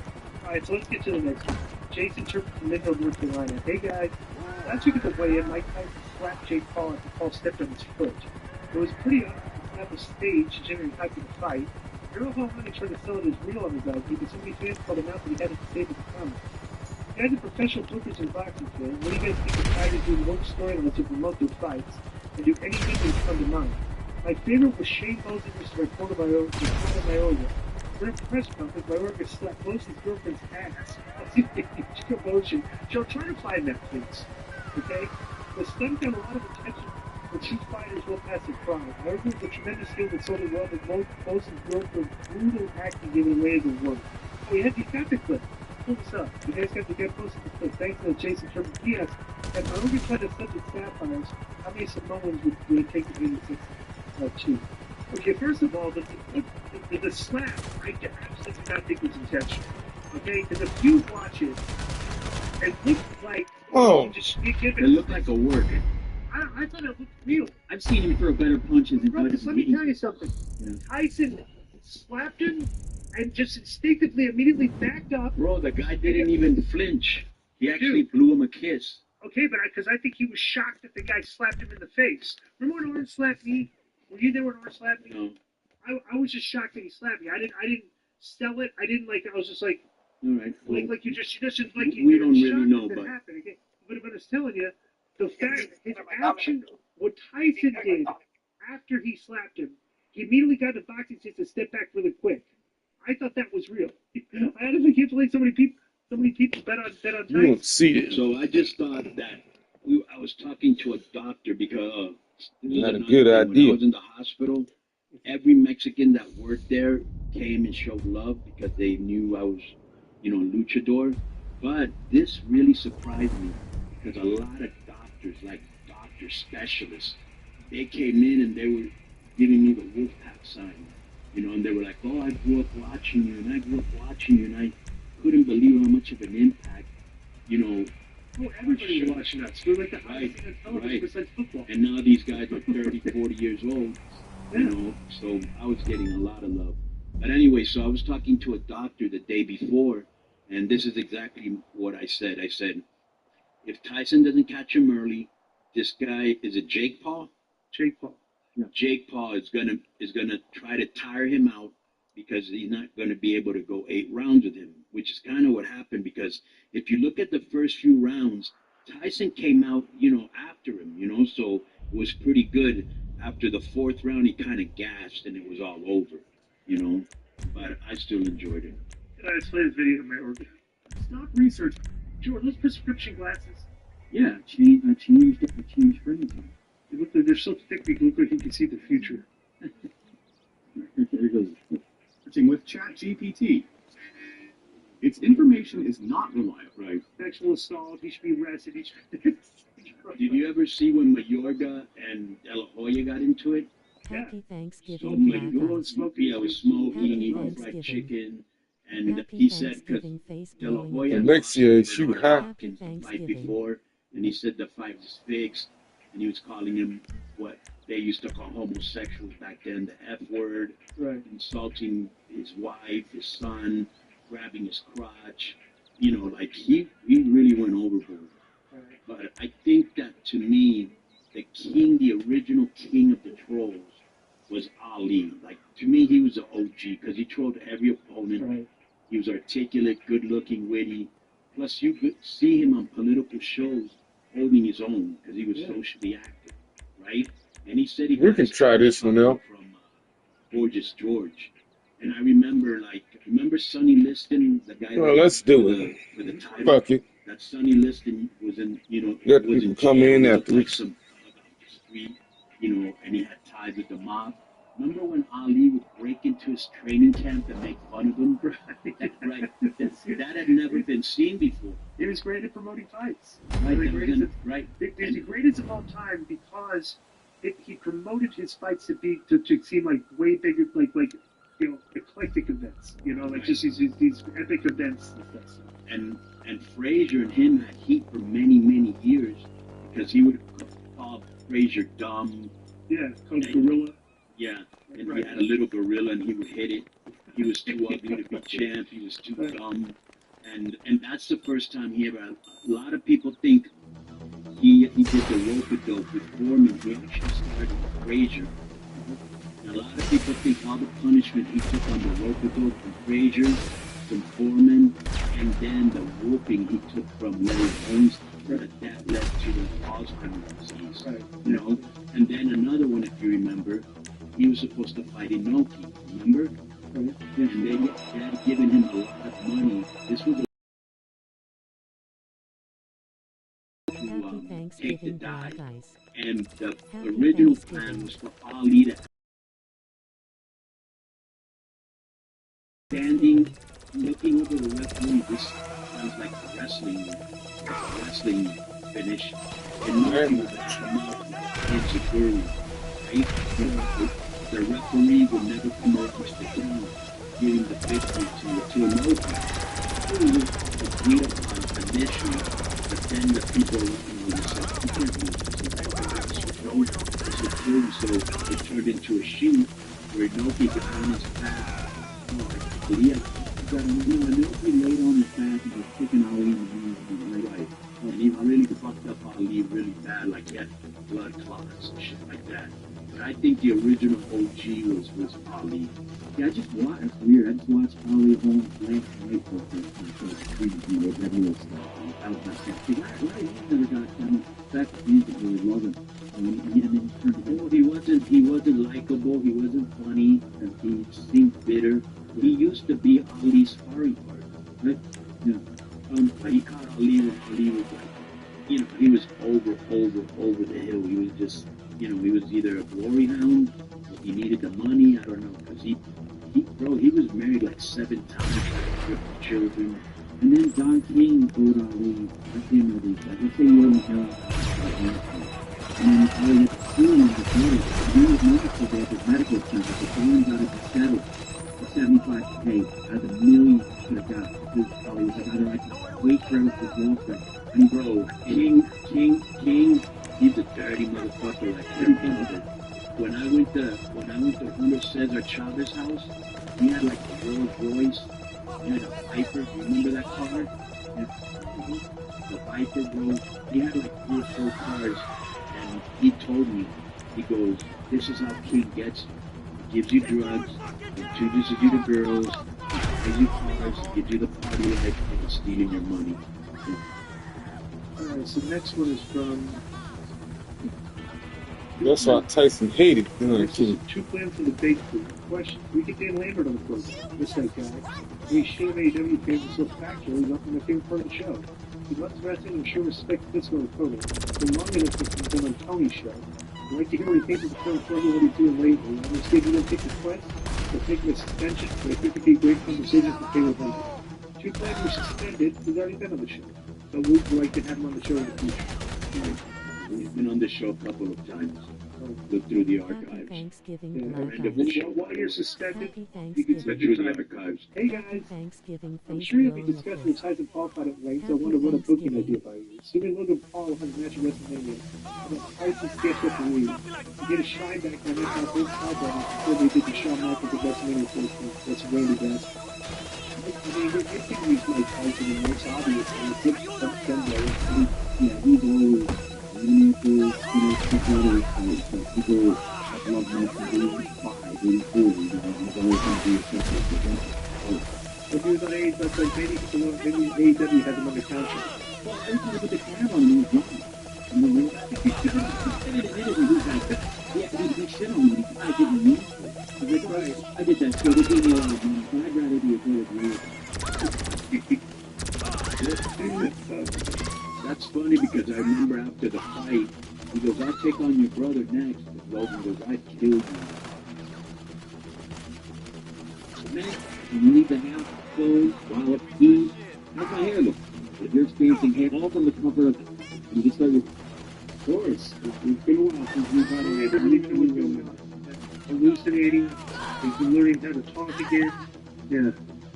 Alright, so let's get to the next one. Jason Tripp from Midland, North Carolina. Hey guys, last week at the weigh-in, Mike Tyson slapped Jake Paul after Paul stepped on his foot. It was pretty obvious at the stage to generate hype for the fight. Earl Hallman tried to sell it as real on his IP, but so many fans called him out that he had to save his comments. You guys are professional bookers and boxing fans. What do you guys think of fighters doing more storylines to promote their fights and do anything that come to mind? My favorite was Shane Mosley versus Ricardo Maiola. During the press conference, Mayorga slapped Mosley's girlfriend's ass. Huge commotion. Joe, try to find that, please. Okay? The stunt got a lot of attention, but two fighters will pass the crowd. Mayorga was a tremendous skill that sold it well, but Mosley's girlfriend's brutal acting gave it away as a work. Oh, you got the clip. Pull this up. You guys got to get posted the clip. Thanks to Jason Sherman. P.S. If Mayorga tried to set the sapphires, how many Samoans would it take to be the 6-2? Okay, first of all, the slap, I absolutely do not think was intentional. Okay, because if you watch it, it looked like It looked like a work. I thought it looked real. I've seen him throw better punches than Ruckus, let me tell you something. Yeah. Tyson slapped him and just instinctively immediately backed up. Bro, the guy didn't even flinch. He actually blew him a kiss. Okay, but because I think he was shocked that the guy slapped him in the face. Remember when Orange slapped me? Were you there when Orange slapped me? No. I was just shocked that he slapped me. I didn't sell it. I didn't like. I was just like. All right. Well, Like you just like you. we don't really shocked know, that but happened. Okay? But I was telling you, the fact his action, what Tyson did after he slapped him, he immediately got the boxing stance to step back really quick. I thought that was real. I honestly can't believe so many people bet on You Tyson. don't see it. so I just thought that I was talking to a doctor because Not a another good thing, when idea. I was in the hospital, every Mexican that worked there came and showed love because they knew I was, you know, luchador. But this really surprised me because a lot of doctors, like doctor specialists, they came in and they were giving me the Wolfpack sign, you know, and they were like, "Oh, I grew up watching you, and I grew up watching you," and I couldn't believe how much of an impact, you know. Oh, everybody's watching us. We're like the Right, highest thing on television right. besides football. And now these guys are 30, 40 years old, you know, so I was getting a lot of love. But anyway, so I was talking to a doctor the day before, and this is exactly what I said. I said, if Tyson doesn't catch him early, this guy, is it Jake Paul? Jake Paul. Jake Paul is gonna try to tire him out because he's not gonna be able to go 8 rounds with him, which is kind of what happened. Because if you look at the first few rounds, Tyson came out, you know, after him, you know, so it was pretty good after the fourth round, he kind of gasped and it was all over, you know. But I still enjoyed it. I displayed this video in my organ. Stop research. George, those prescription glasses. Yeah, I changed frames. They look like they're so thick they look like you can see the future. There goes. Searching with ChatGPT. Its information is not reliable. Right. Sexual assault. He should be arrested. He should. Did Did you ever see when Mayorga and De La Hoya got into it? Happy So Thanksgiving, like, Black Eyes. yeah, was smoking, Happy eating fried Thanksgiving. chicken, and Happy he said because Thanksgiving, face De La blowing Hoya face. had Next year, lost shoot, Bernard huh? Hopkins the fight Thanksgiving. before, and he said the fight was fixed, and he was calling him what they used to call homosexuals back then, the F word, Right. insulting his wife, his son, grabbing his crotch. You know, like he really went overboard. Right. But I think that to me, the original king of the trolls was Ali. Like to me, he was the OG because he trolled every opponent. Right. He was articulate, good-looking, witty. Plus, you could see him on political shows holding his own because he was socially active, right? And he said he We got can his try this one out. from Gorgeous George. And I remember Sonny Liston, the guy Well, let's do for it. for the title. Fuck it. That Sonny Liston was in, Let was people in come jail. in He looked after like we- some thug out the street, and he had ties with the mob. Remember when Ali would break into his training camp and make fun of him? Right. That had never been seen before. He was great at promoting fights. Right. The That was greatest in- right. He's the greatest of all time because he promoted his fights to seem like way bigger, like eclectic events. Like just these epic events. And Frazier and him had heat for many, many years because he would call Frazier dumb. Yeah, called Gorilla. Yeah, and Right. he had a little gorilla and he would hit it. He was too ugly to be champ. He was too dumb. And that's the first time he ever. A lot of people think he did the rope-a-dope with Foreman. He actually started with Frazier. And a lot of people think all the punishment he took on the rope-a-dope from Frazier, from Foreman, and then the whooping he took from Larry Holmes, that led to the Alzheimer's disease. Right. And then another one, if you remember, he was supposed to fight Inoki, remember? Right. And they had given him a lot of money. This was Happy take the Thanksgiving, dive. Black Eyes. And the Happy original Thanksgiving. plan was for Ali to standing, looking over the referee. This sounds like a wrestling finish. And Inoki would come out insecurely, right? The referee would never come over to him, giving the victory to Inoki. It was agreed upon initially, but then the people, said, you can't do this. So it turned into a shoot where Inoki got on his back. Inoki laid on his back and was kicking Ali in the knees. Right. And he really fucked up Ali really bad, like he had blood clots and shit like that. But I think the original OG was Ali. Yeah, it's weird. I just watched Ali Holmes last night for the heavyweight stuff. I was like, why he never got that much respect? He didn't really love him. And then he turned it Oh, he wasn't likable, he wasn't funny, and he seemed bitter. He used to be Ali's sparring partner. right? Yeah. But he caught Ali when Ali was like, he was over the hill. He was just, he was either a glory hound or he needed the money. I don't know, because he was married like 7 times with children. And then Don King told Ali, I can't remember these guys. Let's say you were in and then Ali had to sue him on the body. He was noticed at his medical expenses. The King got it to settle for $75K out of the million he should have got. Because Ali was like, either I can wait forever for welfare. And Bro, King, he's a dirty motherfucker like everybody. When I went to Julio Cesar Chavez's house, he had like a Rolls Royce, he had a Viper. Do you remember that car? Yeah. The Viper, bro. He had like 3 or 4 cars, and he told me, he goes, "This is how King gets you. He gives you drugs, introduces you to girls, gives you cars, gives you the party life, and he's stealing your money." Alright, so next one is from That's why Tyson hated doing it This is too. 2 plans for the big food. Question: we get Dan Lambert on the program. This that guy. We shame AEW fans are so factual. He's not my favorite part of the show. He loves wrestling and sure respects this one program. For long enough since he's been on Tony's show. I'd like to hear what he thinks of the current program, what he's doing lately. I'm just giving him take the quest or taking a suspension, but I think it'd be a great conversation to pay with him. 2 plans were suspended. He's already been on the show. So we'd like to have him on the show in the future. He's been on the show a couple of times. Look through the Happy archives. Thanksgiving, Yeah, Black end of the Eyed. show. while you're suspended, Happy you can Look spend through your the time. archives. Hey Happy guys, Thanksgiving. I'm Thanks sure for you'll be blowing discussing the with Tyson Paul fight at length. I Happy wonder what a booking Thanksgiving. idea by you. Assuming Logan Paul has a match at WrestleMania, how about Tyson sketch up the league? You get a shine back on this on both side brothers before they did the Shawn Michaels at WrestleMania 14. That's Randy Bass. I mean, they can use Mike Tyson and it's obvious. And it's good stuff done there. Yeah, he's always eliminated, people always fight, so people have loved him since 85, 84, he's always going to be a success for them. If he was on AEW, that's like maybe AEW has him under contract. Well, every time I put the camera on him, he's gone. And then when he had to do the big shit on me, I didn't mean to. He's like, right, I did that show, they gave me a lot of money, so I'd rather be a good That's funny because I remember after the fight, he goes, I'll take on your brother next. And Logan goes, I'd kill you. man, you need to have clothes while he, how's my hair look? If you're experiencing hair, all from the comfort of, you can start with, Of course, it's been a while since we've had a hallucinating. He's been learning how to talk again. Yeah.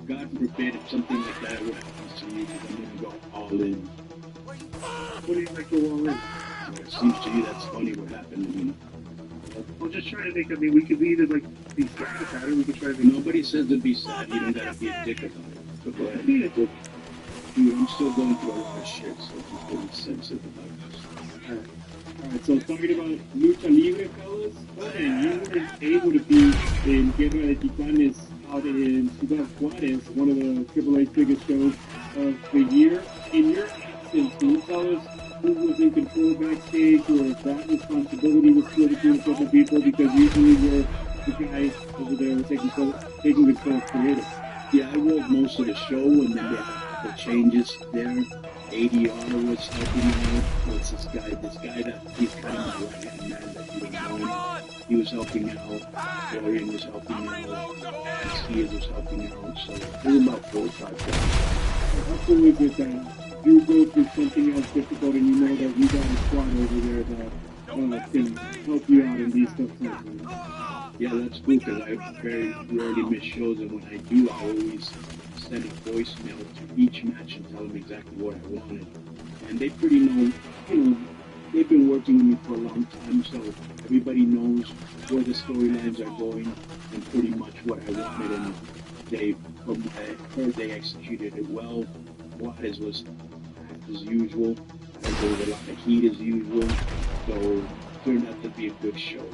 God forbid if something like that would happen to you, because I'm going to go all in. What do you like go all in? It seems to you that's funny what happened to me. I'm just trying to think. I mean, we could either like be sad about it. We could try to make. Nobody says to be sad. You don't got to be a dick about it. But go I ahead. mean, it's okay. Dude, I'm still going through a lot of shit, so I'm really sensitive about this. Alright, so talking about Lucha Libre, fellas, and you weren't able to be in Guerra de Titanes out in Ciudad Juarez, one of the Triple H's biggest shows of the year. In your absence, can you tell us who was in control backstage, or if that responsibility was split between a couple of people, because usually you're the guy over there taking control of creative. Yeah, I wrote most of the show, and then they had the changes there. ADR was helping out. What's this guy that he's kind of my right-hand man that you don't know him. He was helping out. Dorian was helping out. Skiers was helping out. So there were about 4 or 5 guys. How cool is it that you go through something else difficult and you know that you got a squad over there that can help you out in these tough times? Yeah, that's cool because I very rarely miss shows, and when I do, I always send a voicemail to each match and tell them exactly what I wanted. And they pretty know, they've been working with me for a long time, so everybody knows where the storylines are going and pretty much what I wanted. And they, from what I heard, they executed it well. Juarez was as usual. There was a lot of heat as usual, so it turned out to be a good show.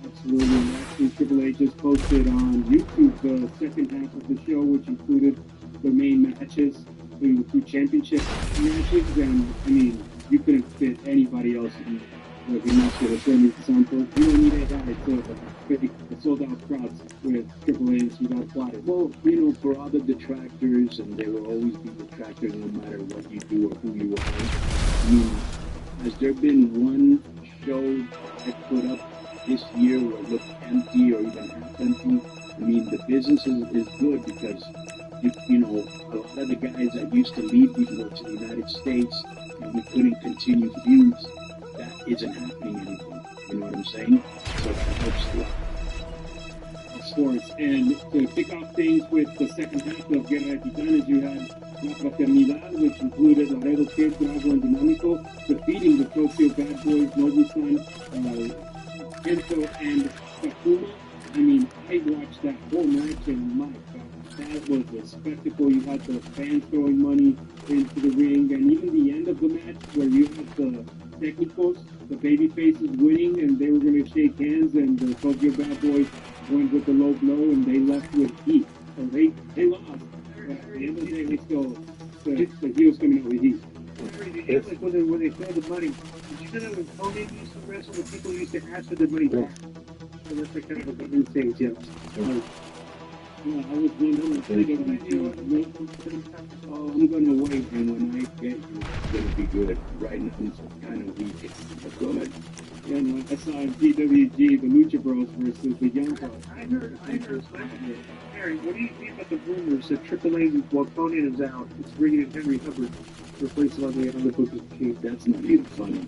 Absolutely. And actually, Triple H just posted on YouTube the second half of the show, which included the main matches, including the 2 championship matches. And I mean, you couldn't fit anybody else in the match with a certain example. You don't need a guy to fit the sold out crowds with Triple H without Juarez. Well, for all the detractors, and there will always be detractors no matter what you do or who you are. I mean, has there been one show I put up this year where it looked empty or even half empty? I mean, the business is good because, a lot of the guys that used to leave people to the United States and we couldn't continue feuds, that isn't happening anymore. You know what I'm saying? So that helps a lot. Of course. And to kick off things with the second half of Guerra de Titanes, you had La Fraternidad, which included Laredo Kid, Drago, and Dinámico, defeating the Tokyo Bad Boys, Nobu-san, Gento, and Takuma. I mean, I watched that whole match, and my God, that was a spectacle. You had the fans throwing money into the ring, and even the end of the match, where you had the Technicos, the baby faces winning, and they were going to shake hands, and the Tokyo Bad Boys went with the low blow, and they left with heat. So they lost. But at the end of the day, they still, the heels coming out with heat. Like when they throw the money, did you Isn't that when Conan used to wrestle, the people used to ask for their money back? So that's like kind of a new thing, yeah. Yeah, I was wondering if they gonna be doing I'm gonna wait, and when I get you, it's gonna be good. Right now, it's kind of weak. But go ahead. Yeah, no, I saw in PWG the Lucha Bros versus the Young Bucks. I heard. Harry, what do you think about the rumors that Triple H, while Conan is out, is bringing in Henry Hubbard to replace him on the Booker's Chief? That's not even funny.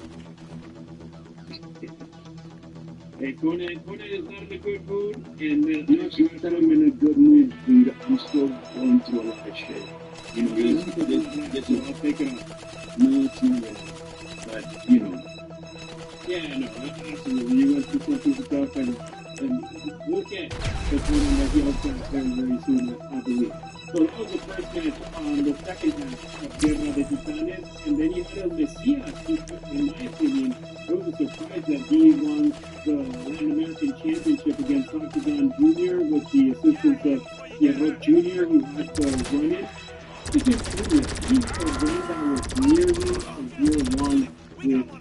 Hey, Conan is not in a good mood, and not sure that I'm in a good mood, dude. I'm still going through a lot of shit. You know, I'll take it off. No, it's not really. But, you know. Yeah, no, absolutely. You went through some piece of stuff, and we'll get the Conan that he also has very, very soon, I believe. So that was the first match. The second half of Guerra de Titanes, and then you had El Mesias, who, in my opinion, it was a surprise that he won the Latin American Championship against Octagon Jr. with the assistance of Pierrot Jr., who had to run it. He had a run that was nearly a year long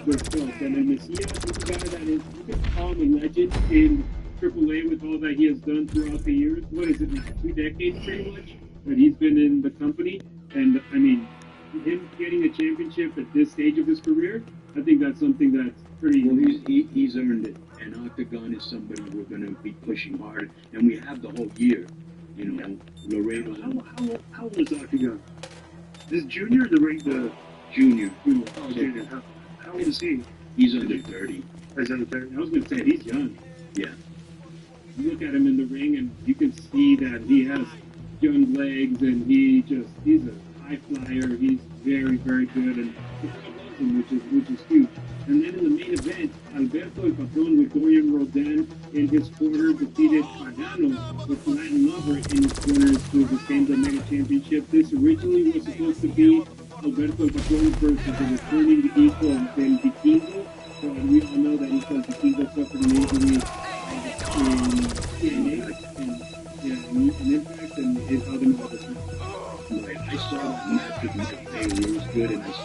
with Phil. And El Mesias is a guy that is, you can call him a legend in AAA with all that he has done throughout the years. What is it, like 2 decades pretty much, that he's been in the company? And, I mean, him getting a championship at this stage of his career, I think that's something that's pretty... Well, he's earned it, and Octagon is somebody we're going to be pushing hard, and we have the whole year. You know, Laredo... How old is Octagon? Is junior or the Junior. Oh, junior. How old is he? He's under 30. Is that 30? I was going to say, he's young. Yeah. You look at him in the ring, and you can see that he has young legs, and he's a high flyer. He's very, very good, and the crowd loves him, which is huge. And then in the main event, Alberto El Patron with Dorian Rodan in his corner defeated Pagano with Latin Lover in his corner to defend the Mega Championship. This originally was supposed to be Alberto El Patron versus the returning equal del Vikingo, but we all know that because Vikingo suffered an injury in Impact and his other methods. Right. I saw that match with Mike Bailey. It was good, and I saw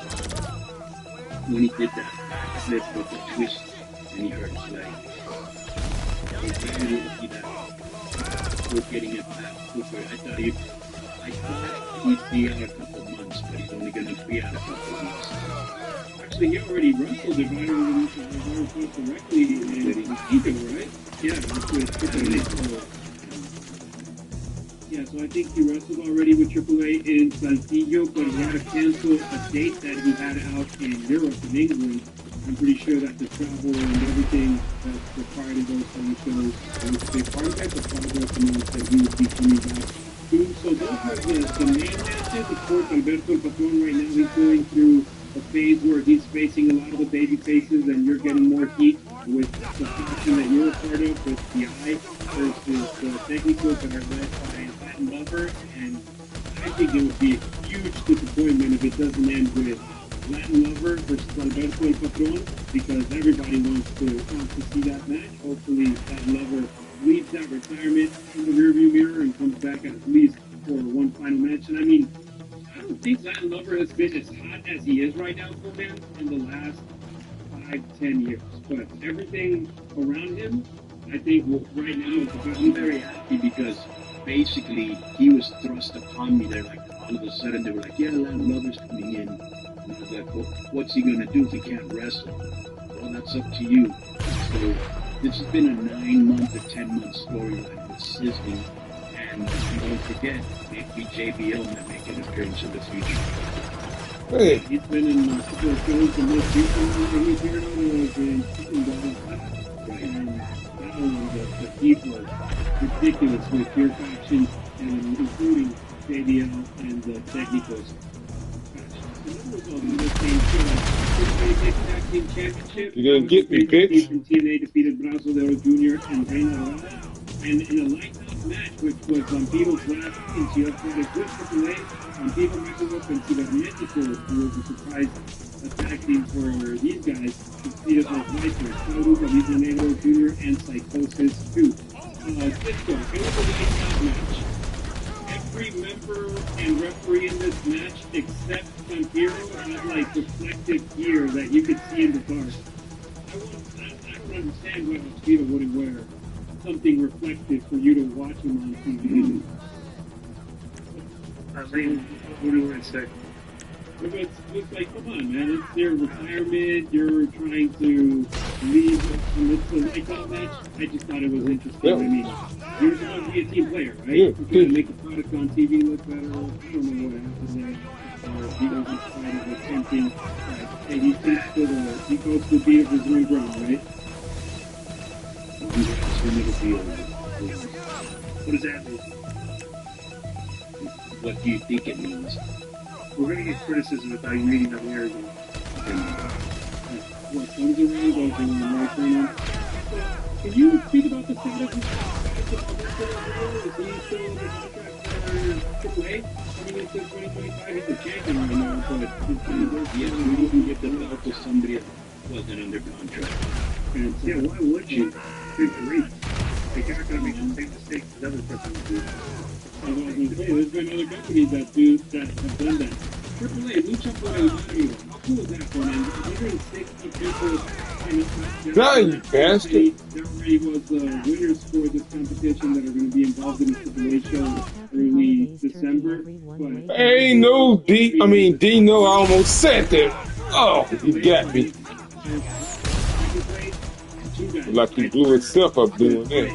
when he did that backflip with the twist, and he hurt his leg. I was ready to see that. We're getting it back quicker. I thought he'd be out a couple months, but he's only going to be out a couple weeks. Actually, he already wrestled if I remember correctly in Ego, right? Yeah, that's with AAA. Yeah, so I think he wrestled already with AAA in Saltillo, but he had to cancel a date that he had out in Europe and England. I'm pretty sure that the travel and everything that's required in those things was a big part of it, but Progress announced that he would be coming back soon. So those are the main matches. Of course, Alberto El Patron right now, he's going through a phase where he's facing a lot of the baby faces, and you're getting more heat with the faction that you're a part of, with the Eye versus the Technicals that are led by Latin Lover. And I think it would be a huge disappointment if it doesn't end with Latin Lover versus Alberto El Patron, because everybody wants to see that match. Hopefully Latin Lover leaves that retirement in the rearview mirror and comes back at least for one final match. And I mean, I don't think Latin Lover has been as hot as he is right now for him in the last 5-10 years. But everything around him, I think right now is about. I'm very happy because basically he was thrust upon me. They're like, all of a sudden they were like, yeah, Latin Lover's coming in. And I was like, well, what's he going to do if he can't wrestle? Well, that's up to you. So this has been a 9-month or 10-month storyline with Sizzling. And don't forget, maybe JBL might make an appearance in the future. Hey, He's been in a couple of shows, the most recent one that he appeared on was in Chicken Dog. Right. And that one, the heat was ridiculous with your faction, and including JBL and the Technicals. Championship. You didn't get me, bitch. TNA defeated Brazo de Oro Jr. and Reina Dorada. And in a lighthouse match, which was Vampiro's last in Ciudad Juárez with AAA, Vampiro matches up in Cibernético, who was a surprise attack team for these guys, defeated los Vipers, Sauru, Gavito Negro Jr., and Psychosis 2. Cisco, it was a lighthouse match. every member and referee in this match except Vampiro had like reflective gear that you could see in the dark. I don't understand why Mosquito wouldn't wear something reflective for you to watch him on TV. I mean, what do you want to say? It's like, come on, man, it's their retirement, you're trying to leave, and it's a lifestyle match. I just thought it was interesting. Yeah. I mean, you're supposed to be a team player, right? Yeah. You're trying to make the product on TV look better. I don't know what happened there. He doesn't find it was something. Hey, he goes to the beat of his own drum, right? What does that mean? What do you think it means? We're going to get criticism about you reading on the air again. What comes around goes in the right turn. Can you speak about the status of is he still in the contract for AAA? I mean, it's 2025, he's the champion right now, but Yes, we can get the belt to somebody that wasn't under contract. and Yeah, why would you? Good grief. They're not going to make the same mistakes as other companies do. I was going to say, there's been other companies that have done that. AAA, Lucha Libre, how cool is that for, man? 160 people. Die, you bastard. There already was winners for this competition that are going to be involved in the AAA show early December. But Ain't no Dino almost said that. Oh, you got me. Like he blew himself up doing that.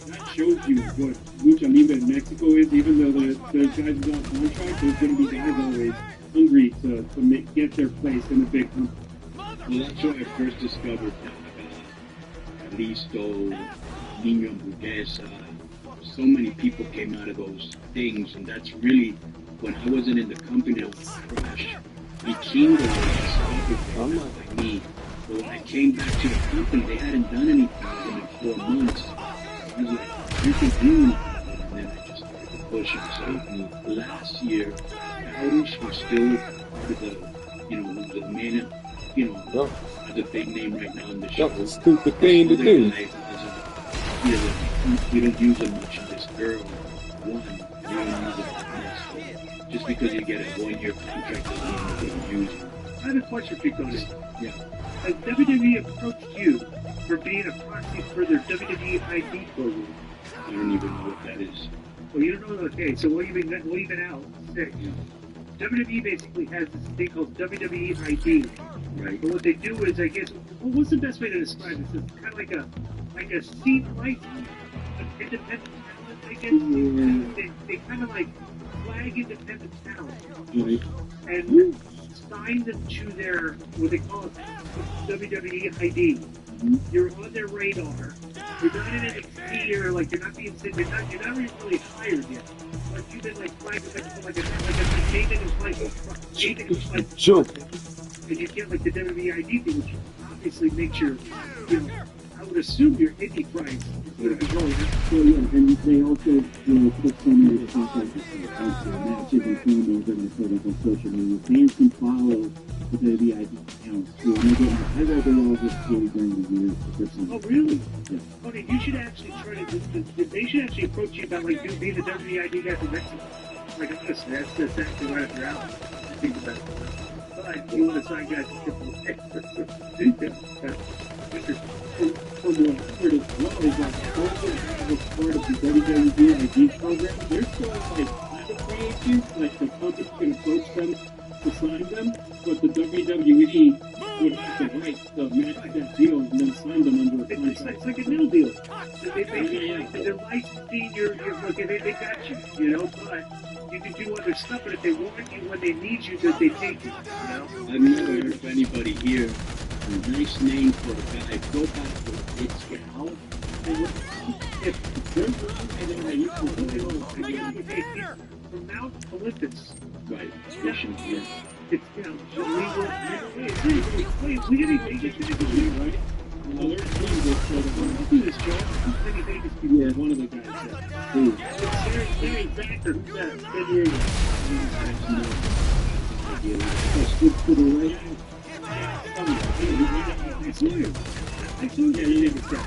That shows you what Lucha Libre in Mexico is. Even though there's guys without contract, there's going to be guys always hungry to get their place in the big company. Well, that's where I first discovered Listo, Niño Hamburguesa. So many people came out of those things, and that's really when I wasn't in the company. I was crushed. Vikingo was like me. But when I came back to the company, they hadn't done anything in 4 months. I was like, you can do anything. And then I just started to push it. So last year, Irish was still the main, as a big name right now in the show. That's a stupid thing to do. You don't use it much in this girl. One, you don't use it much. Just because you get a 1-year contract doesn't mean you don't use it. I have a question for you, Cody. Yeah. Has WWE approached you for being a proxy for their WWE ID program? I don't even know what that is. Well, you don't know. Okay, so we'll even out. Sick. WWE basically has this thing called WWE ID. Right. But what they do is, I guess, what's the best way to describe this? It's kind of like a seat light of independent talent, I guess. They kind of like flag independent talent Right. and sign them to their, what they call it, WWE ID. You're on their radar. You're not in NXT or like you're not being sent. You're not really hired yet. But you've been like flagged as like a Nathan is like Sure. and you get like the WWE ID thing, which obviously makes your, I would assume your indie price is going to be going up. So yeah, and they also put so many contractors out there, matches and promos that are set up on social media. Fans can follow the WID accounts too. I read the laws just fully during the year for Oh, personal. really? Yeah. Okay, you should actually try to. They should actually approach you about like being the WID guy from Mexico. Like honestly, that's actually right up your alley. Think about it. But you want to sign guys to triple A. From what I heard as well is that also as part of the WWE ID program, they're still like private free agents, like the company can approach them to sign them, but the WWE would have the right to match that deal and then sign them under a contract. It's like a middle deal. They're licensing your look, they got you, but you can do other stuff, but if they want you when they need you, that they take you, I've never heard of anybody here. A nice name for a guy. Go back to It's Gal. If there's one guy from Mount Olympus, Right. Fishing here. it's illegal. Wait, we didn't even get to the right? Well, there's teams that sort of I'll do this, Joe. Let me take this people. yeah, one of the guys said, Larry Baxter, who's that? 10 years ago. Let's look to the right. I told you he didn't get that.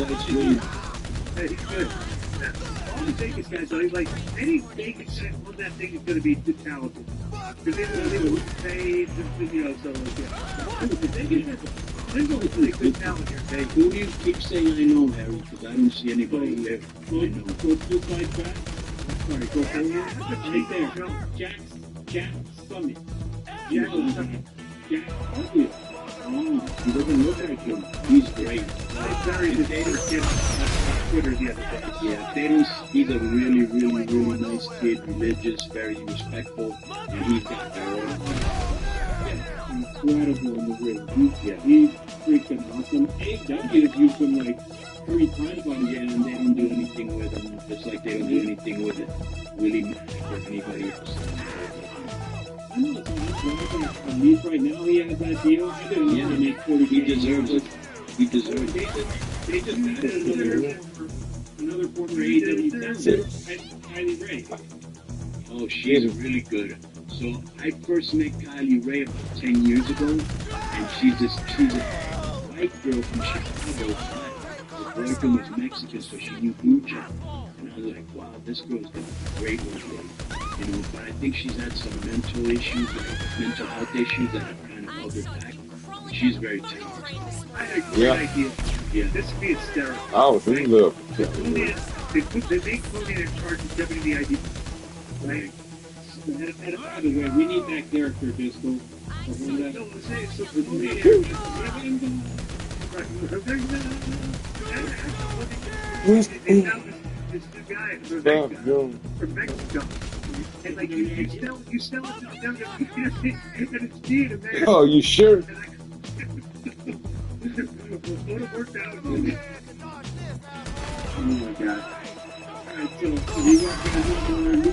That's weird. Hey, he's good. the Vegas guys, like any Vegas guy on that thing is going to be talented. Because they will pay, so like, yeah. The Vegas guys, there's always really good talent here, Vegas. Who do you keep saying I know, Harry? Because I don't see anybody there. I know. Go just like that. Sorry, go forward. Right there. Jack Summit. Jack Summit. Jack Summit. Oh, he doesn't look like him. He's great. I buried the data kid on Twitter the other day. Yeah, he's a really, really, really nice kid, religious, very respectful, and he's got their own. Incredible in the ring. He's freaking awesome. AEW has used him like 3 times on Yeah, and they don't do anything with him, just like they don't do anything with it. Willie Mack or anybody else. I know it's not at least right now he has that deal. I didn't want to make 40. He deserves it. He deserves it. They just added another former AEW talent, Kylie Ray. Oh, she's really good. So I first met Kylie Ray about 10 years ago, and she's a white girl from Chicago. Her boyfriend was Mexican, so she knew Lucha. And I was like, wow, this girl's gonna be great with me. But I think she's had some mental issues, like mental health issues that have kind of held her back. She's very talented. I had a great idea. Yeah. This would be hysterical. I was in love. They make Conan in charge of WWID. Right? And by the way, we need that character, Disco. No, say so. This new guy from Mexico. And like you sell it to them and it's me and man. Oh, you sure? What it worked out. Oh my god. Alright, so you guys want to do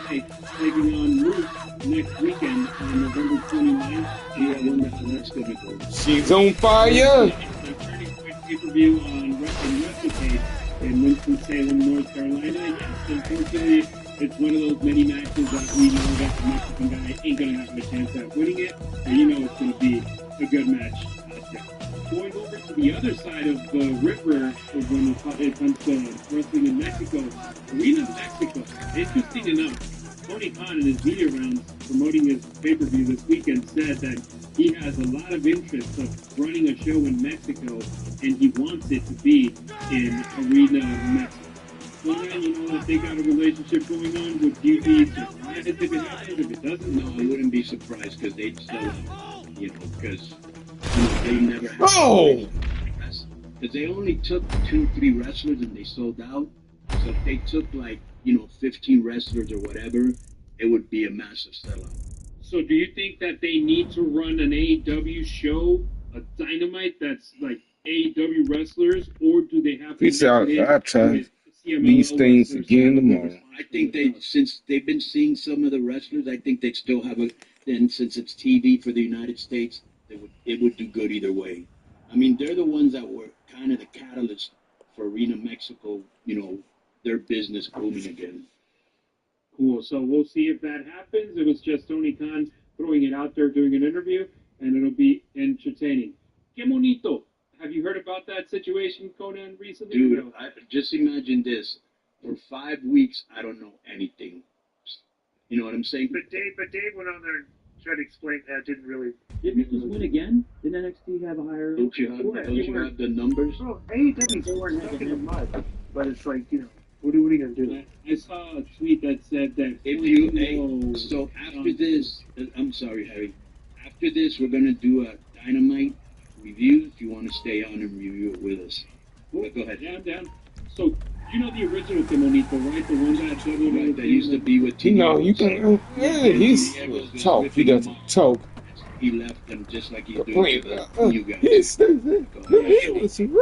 Hey, taking on Moose next weekend on November 29th. Yeah, I wonder how that's gonna go. She's on fire. The Turning Point pay-per-view on Wrestling Replicate in Winston-Salem, North Carolina. Yes, unfortunately, it's one of those many matches that we know that the Mexican guy ain't gonna have a chance at winning it, and you know it's gonna be a good match out there. Going over to the other side of the river when it comes to wrestling in Mexico, Arena Mexico. Interesting enough, Tony Khan in his media rounds promoting his pay-per-view this weekend said that he has a lot of interest of running a show in Mexico, and he wants it to be in Arena Mexico. So then, you know that they got a relationship going on. Would you be surprised if it happens? If it doesn't, No, I wouldn't be surprised because they'd sell out, because they never had. Oh! Because they only took 2-3 wrestlers and they sold out. So if they took 15 wrestlers or whatever, it would be a massive sellout. So do you think that they need to run an AEW show, a Dynamite that's like AEW wrestlers, or do they have to Peace out. I'll try these things again tomorrow. I think since they've been seeing some of the wrestlers, I think they'd still have and since it's TV for the United States, it would do good either way. I mean, they're the ones that were kind of the catalyst for Arena Mexico, their business booming again. Cool. So we'll see if that happens. It was just Tony Khan throwing it out there, doing an interview, and it'll be entertaining. Que bonito. Have you heard about that situation, Conan, recently? Dude, just imagine this. For 5 weeks, I don't know anything. You know what I'm saying? But Dave went on there and tried to explain that. Didn't really. Didn't it just win again? Didn't NXT have a higher? Don't you have the numbers? Well, AEW's stuck in the mud, but it's like, what are we gonna do? I saw a tweet that said that So after this, I'm sorry, Harry. After this, we're gonna do a Dynamite review. If you want to stay on and review it with us, go ahead. Yeah, I'm down. So you know the original Que Bonito, right? The one that used to be with You can. Yeah, he's talk. He doesn't talk. He left them just like he's doing to you guys. Yes, he was right.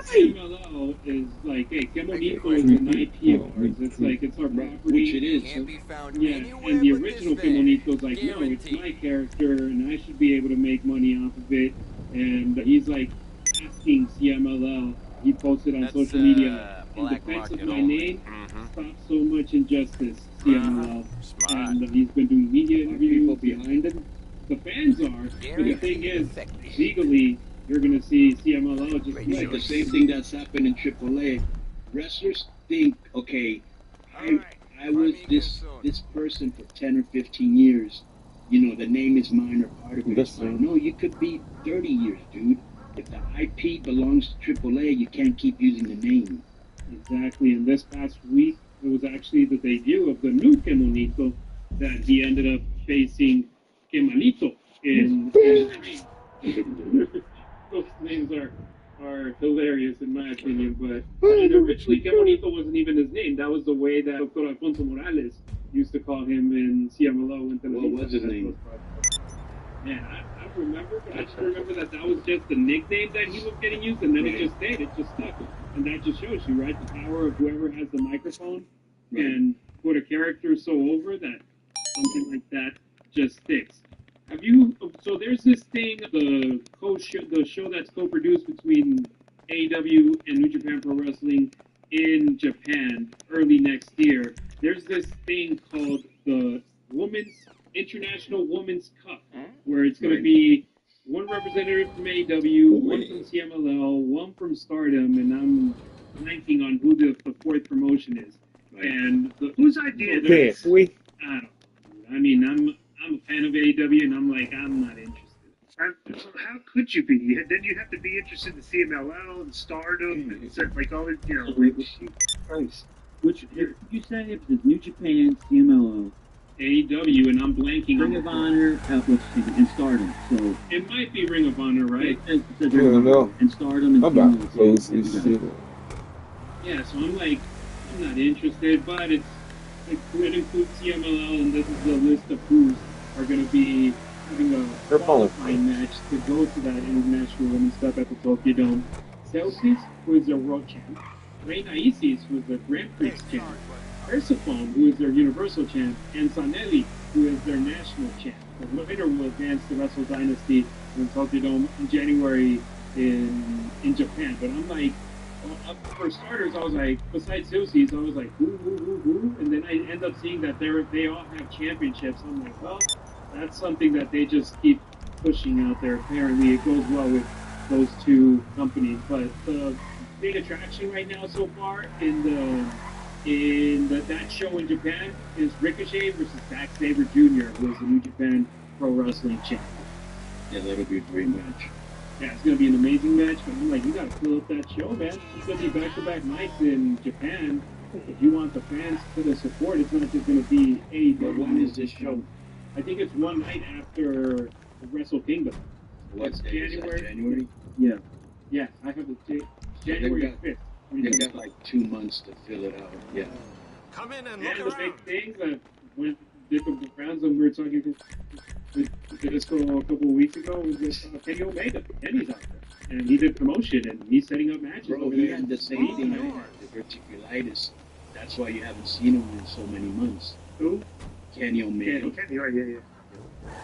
CMLL is like, hey, Que Bonito is an IP of ours. It's like, it's our property. Which it is. Yeah, and the original Que Bonito is like, no, it's my character, and I should be able to make money off of it. And he's like asking CMLL, he posted on social media, in defense of my name, stop so much injustice, CMLL. And he's been doing media interviews behind him. The fans are, but the thing is, legally, you're gonna see CMLL just be Like the same thing that's happened in AAA. Wrestlers think, okay, I was this person for 10 or 15 years. You know, the name is mine or part of it. That's But right. no, you could be 30 years, dude. If the IP belongs to AAA, you can't keep using the name. Exactly, and this past week it was actually the debut of the new Kemonito that he ended up facing Kemalito in MMA. Those names are hilarious in my opinion, but and originally Kemonito wasn't even his name. That was the way that Dr. Alfonso Morales used to call him in CMLO. What was his name? Man, I don't remember, but I just remember that was just the nickname that he was getting used, and then it just stayed. It just stuck. And that just shows you, right, the power of whoever has the microphone and put a character so over that something like that just sticks. Have you? So there's this thing, the show that's co-produced between AEW and New Japan Pro Wrestling in Japan early next year. There's this thing called the International Women's Cup, where it's going to be one representative from AEW, one from CMLL, one from Stardom, and I'm blanking on who the fourth promotion is. And whose idea is Yes, this? we. I don't know. I mean, I'm a fan of AEW, and I'm like, I'm not interested. How could you be? Then you have to be interested in CMLL and Stardom and like all the, you know. Christ. Which you said it was New Japan, CMLL, AEW, and I'm blanking Ring on of Honor, and Stardom. So it might be Ring of Honor, right? it said I don't know. and Stardom and I'm about to CMLL. close this shit. Yeah, so I'm like, I'm not interested, but it includes CMLL, and this is the list of who's are going to be having a They're falling. qualifying match to go to that International Women's Cup at the Tokyo Dome. Celsius, who is their world champ. Reina Isis, who is their Grand Prix champ. Persephone, who is their Universal champ. And Sanelli, who is their national champ. The winner will advance to Wrestle Dynasty in Tokyo Dome in January in Japan. But I'm like, for starters, I was like, besides Celsius, I was like, who? And then I end up seeing that they all have championships. I'm like, well, that's something that they just keep pushing out there. Apparently, it goes well with those two companies. But the big attraction right now so far in that show in Japan is Ricochet versus Zack Sabre Jr., who is the New Japan Pro Wrestling champ. Yeah, that'll be a great match. Yeah, it's gonna be an amazing match. But I'm like, you gotta fill up that show, man. It's gonna be back-to-back nights in Japan. If you want the fans to support, it's not just gonna be But when is this show? I think it's one night after Wrestle Kingdom. What It's day is that? January. January? Yeah. Yeah, I have the date. January 5th. They got like 2 months to fill it out. Yeah. Come in and And look the around. big thing that went different rounds and we were talking with Disco a couple of weeks ago was this Kenny Omega. Kenny's out there. And he did promotion and he's setting up matches Bro, over he there. had the same thing I had, the diverticulitis. That's why you haven't seen him in so many months. Who? Kenny Omega. Yeah.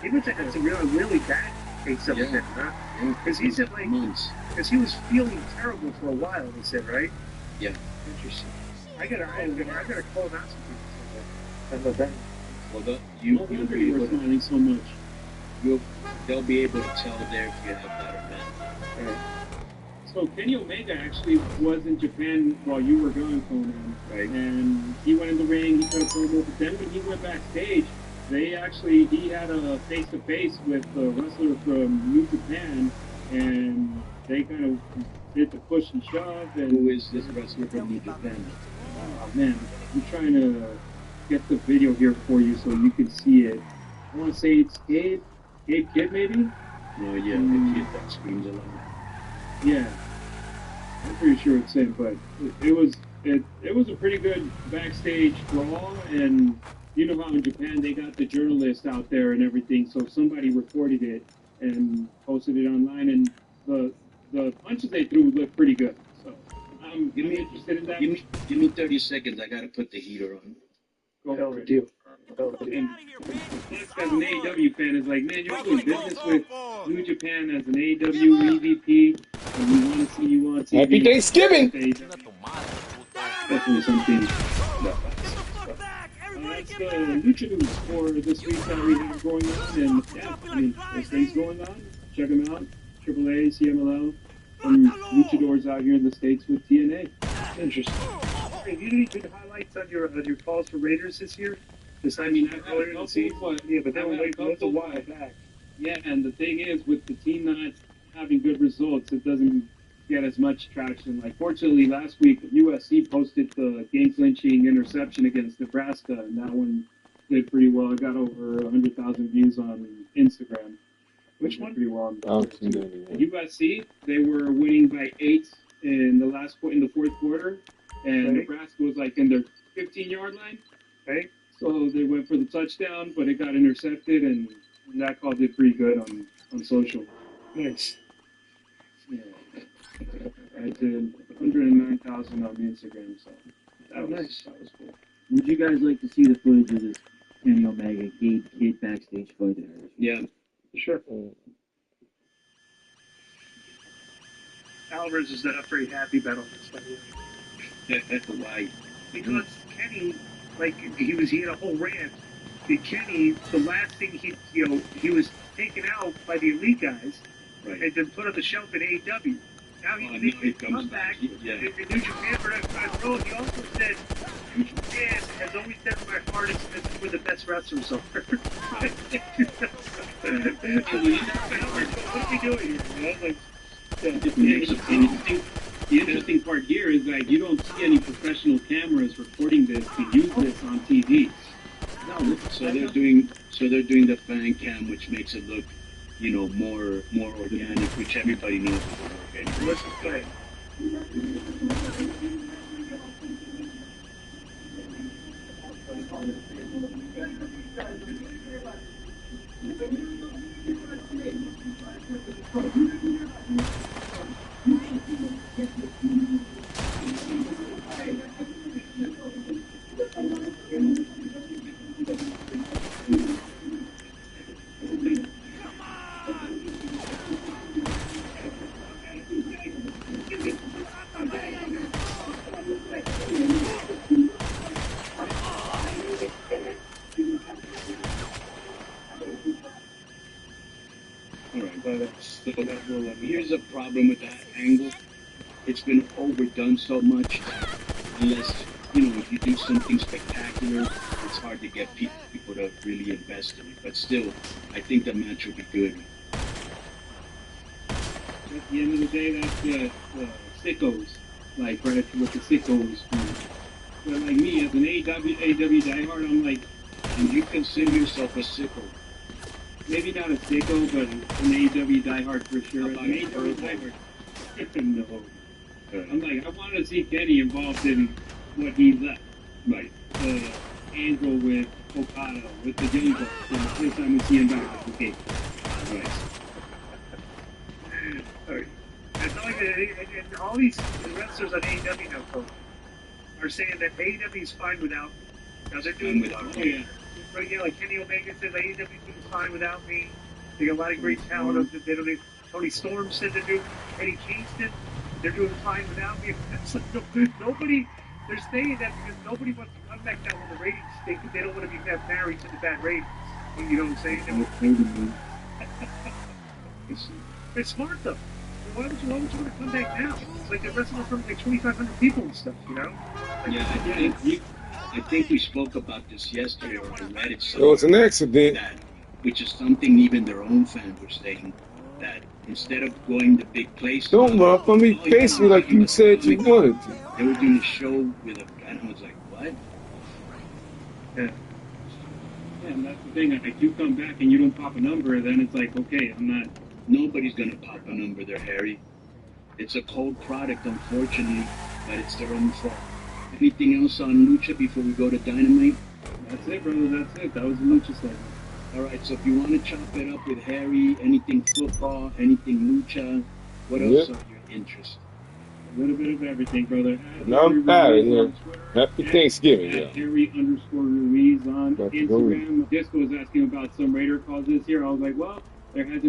He was at a really bad case of it, huh? Because he said like, months. because he was feeling terrible for a while. He said, right? Yeah. Interesting. I gotta call out some people. Well, No wonder you were smiling so much. they'll be able to tell there if you have that or not. So Kenny Omega actually was in Japan while you were gone, Conan. Right. And he went in the ring, he cut a promo, but then when he went backstage, he had a face-to-face with a wrestler from New Japan, and they kind of did the push and shove. And Who is this wrestler from New Japan? man, I'm trying to get the video here for you so you can see it. I want to say it's Gabe Kidd, maybe? No, yeah, the kid that screams a lot. Yeah, I'm pretty sure it's him, but it was a pretty good backstage brawl, and you know how in Japan they got the journalists out there and everything, so somebody recorded it and posted it online, and the punches they threw looked pretty good. So I'm interested in that. Give me 30 seconds. I gotta put the heater on. Go Hell for of a it. deal. And Fox, as an AEW fan, is like, man, you're doing business with New Japan as an AEW EVP, and we want to see you on TV. Happy Thanksgiving! Definitely something. That's the Lucha News for this week that we have going on, and yeah, I mean, there's things going on. Check them out. AAA, CMLL, and luchadors out here in the States with TNA. Interesting. Hey, you any good highlights on your calls for Raiders this year? I mean, I've had a couple, but Yeah, but that I've was had a like that's a couple, while but- back. Yeah, and the thing is, with the team not having good results, it doesn't get as much traction. Like, fortunately, last week, USC posted the game-clinching interception against Nebraska, and that one did pretty well. It got over 100,000 views on Instagram. Which Did one? Pretty well on I don't Twitter, see too. that anymore. USC, they were winning by 8 in the fourth quarter, and Okay. Nebraska was like in their 15-yard line. Okay. So they went for the touchdown, but it got intercepted, and that call did pretty good on social. Nice. Yeah. I did 109,000 on Instagram, so that was Nice. that was cool. Would you guys like to see the footage of this Kenny Omega Gabe Kid backstage fight at Irish? Yeah. Sure. Alvarez is not very happy about all this, by the way. Why? Because Kenny, like he had a whole rant. Kenny, the last thing he was taken out by the elite guys Right. and then put on the shelf in AEW. Now Oh, he now makes he a comes comeback back. Yeah. in New Japan for that role. He also said, New Japan has always been my hardest and where the best wrestlers are. What are we doing here? You know? Like, The interesting part here is that you don't see any professional cameras recording this to use this on TV. No, so they're doing the fan cam, which makes it look, more organic, which everybody knows is more organic. Listen, go ahead. All right. So here's the problem with that angle. It's been overdone so much that unless, if you do something spectacular, it's hard to get people to really invest in it. But still, I think the match will be good. At the end of the day, that's the sickos, like right with the sickos. But like me, as an AEW diehard, I'm like, And you consider yourself a sickle. maybe not a sicko, but an AEW diehard for sure. An How about AEW a diehard. No. I'm like, I want to see Kenny involved in what he left. Right. The angle with Okada, with the Young Bucks, and the first time we see him back. Okay. Right. Alright. It's not like and all these wrestlers on AEW now, folks, are saying that AEW is fine without. Now they're doing Fine without Oh, yeah. But yeah, like Kenny Omega says, AEW is fine without me. They got a lot of great talent. They don't need, Tony Storm said they're doing. Eddie Kingston, they're doing fine without me. It's like, nobody. They're saying that because nobody wants to come back down with the ratings. They don't want to be married to the bad ratings. You know what I'm saying? It's smart though. Why would you want to come back now? It's like they're wrestling from like 2,500 people and stuff, you know? Like, Yeah, I think we spoke about this yesterday or I read it It was an accident. that, which is something even their own fans were saying, that instead of going to big places, Don't run from me. Face me like you said you wanted to. they were doing a show with a and I was like, what? Yeah, and that's the thing. If you come back and you don't pop a number, then it's like, okay, I'm not. Nobody's gonna pop a number there, Harry. It's a cold product, unfortunately, but it's their own fault. Anything else on Lucha before we go to Dynamite? That's it, brother. That's it. That was the lucha segment. All right, so if you want to chop it up with Harry, anything football, anything Lucha, what else Yeah. are your interests? A little bit of everything, brother. And I'm out of here. Happy Thanksgiving, At yeah. Harry_Ruiz on Got to go. Instagram. Disco was asking about some Raider calls this year. I was like, well, there hasn't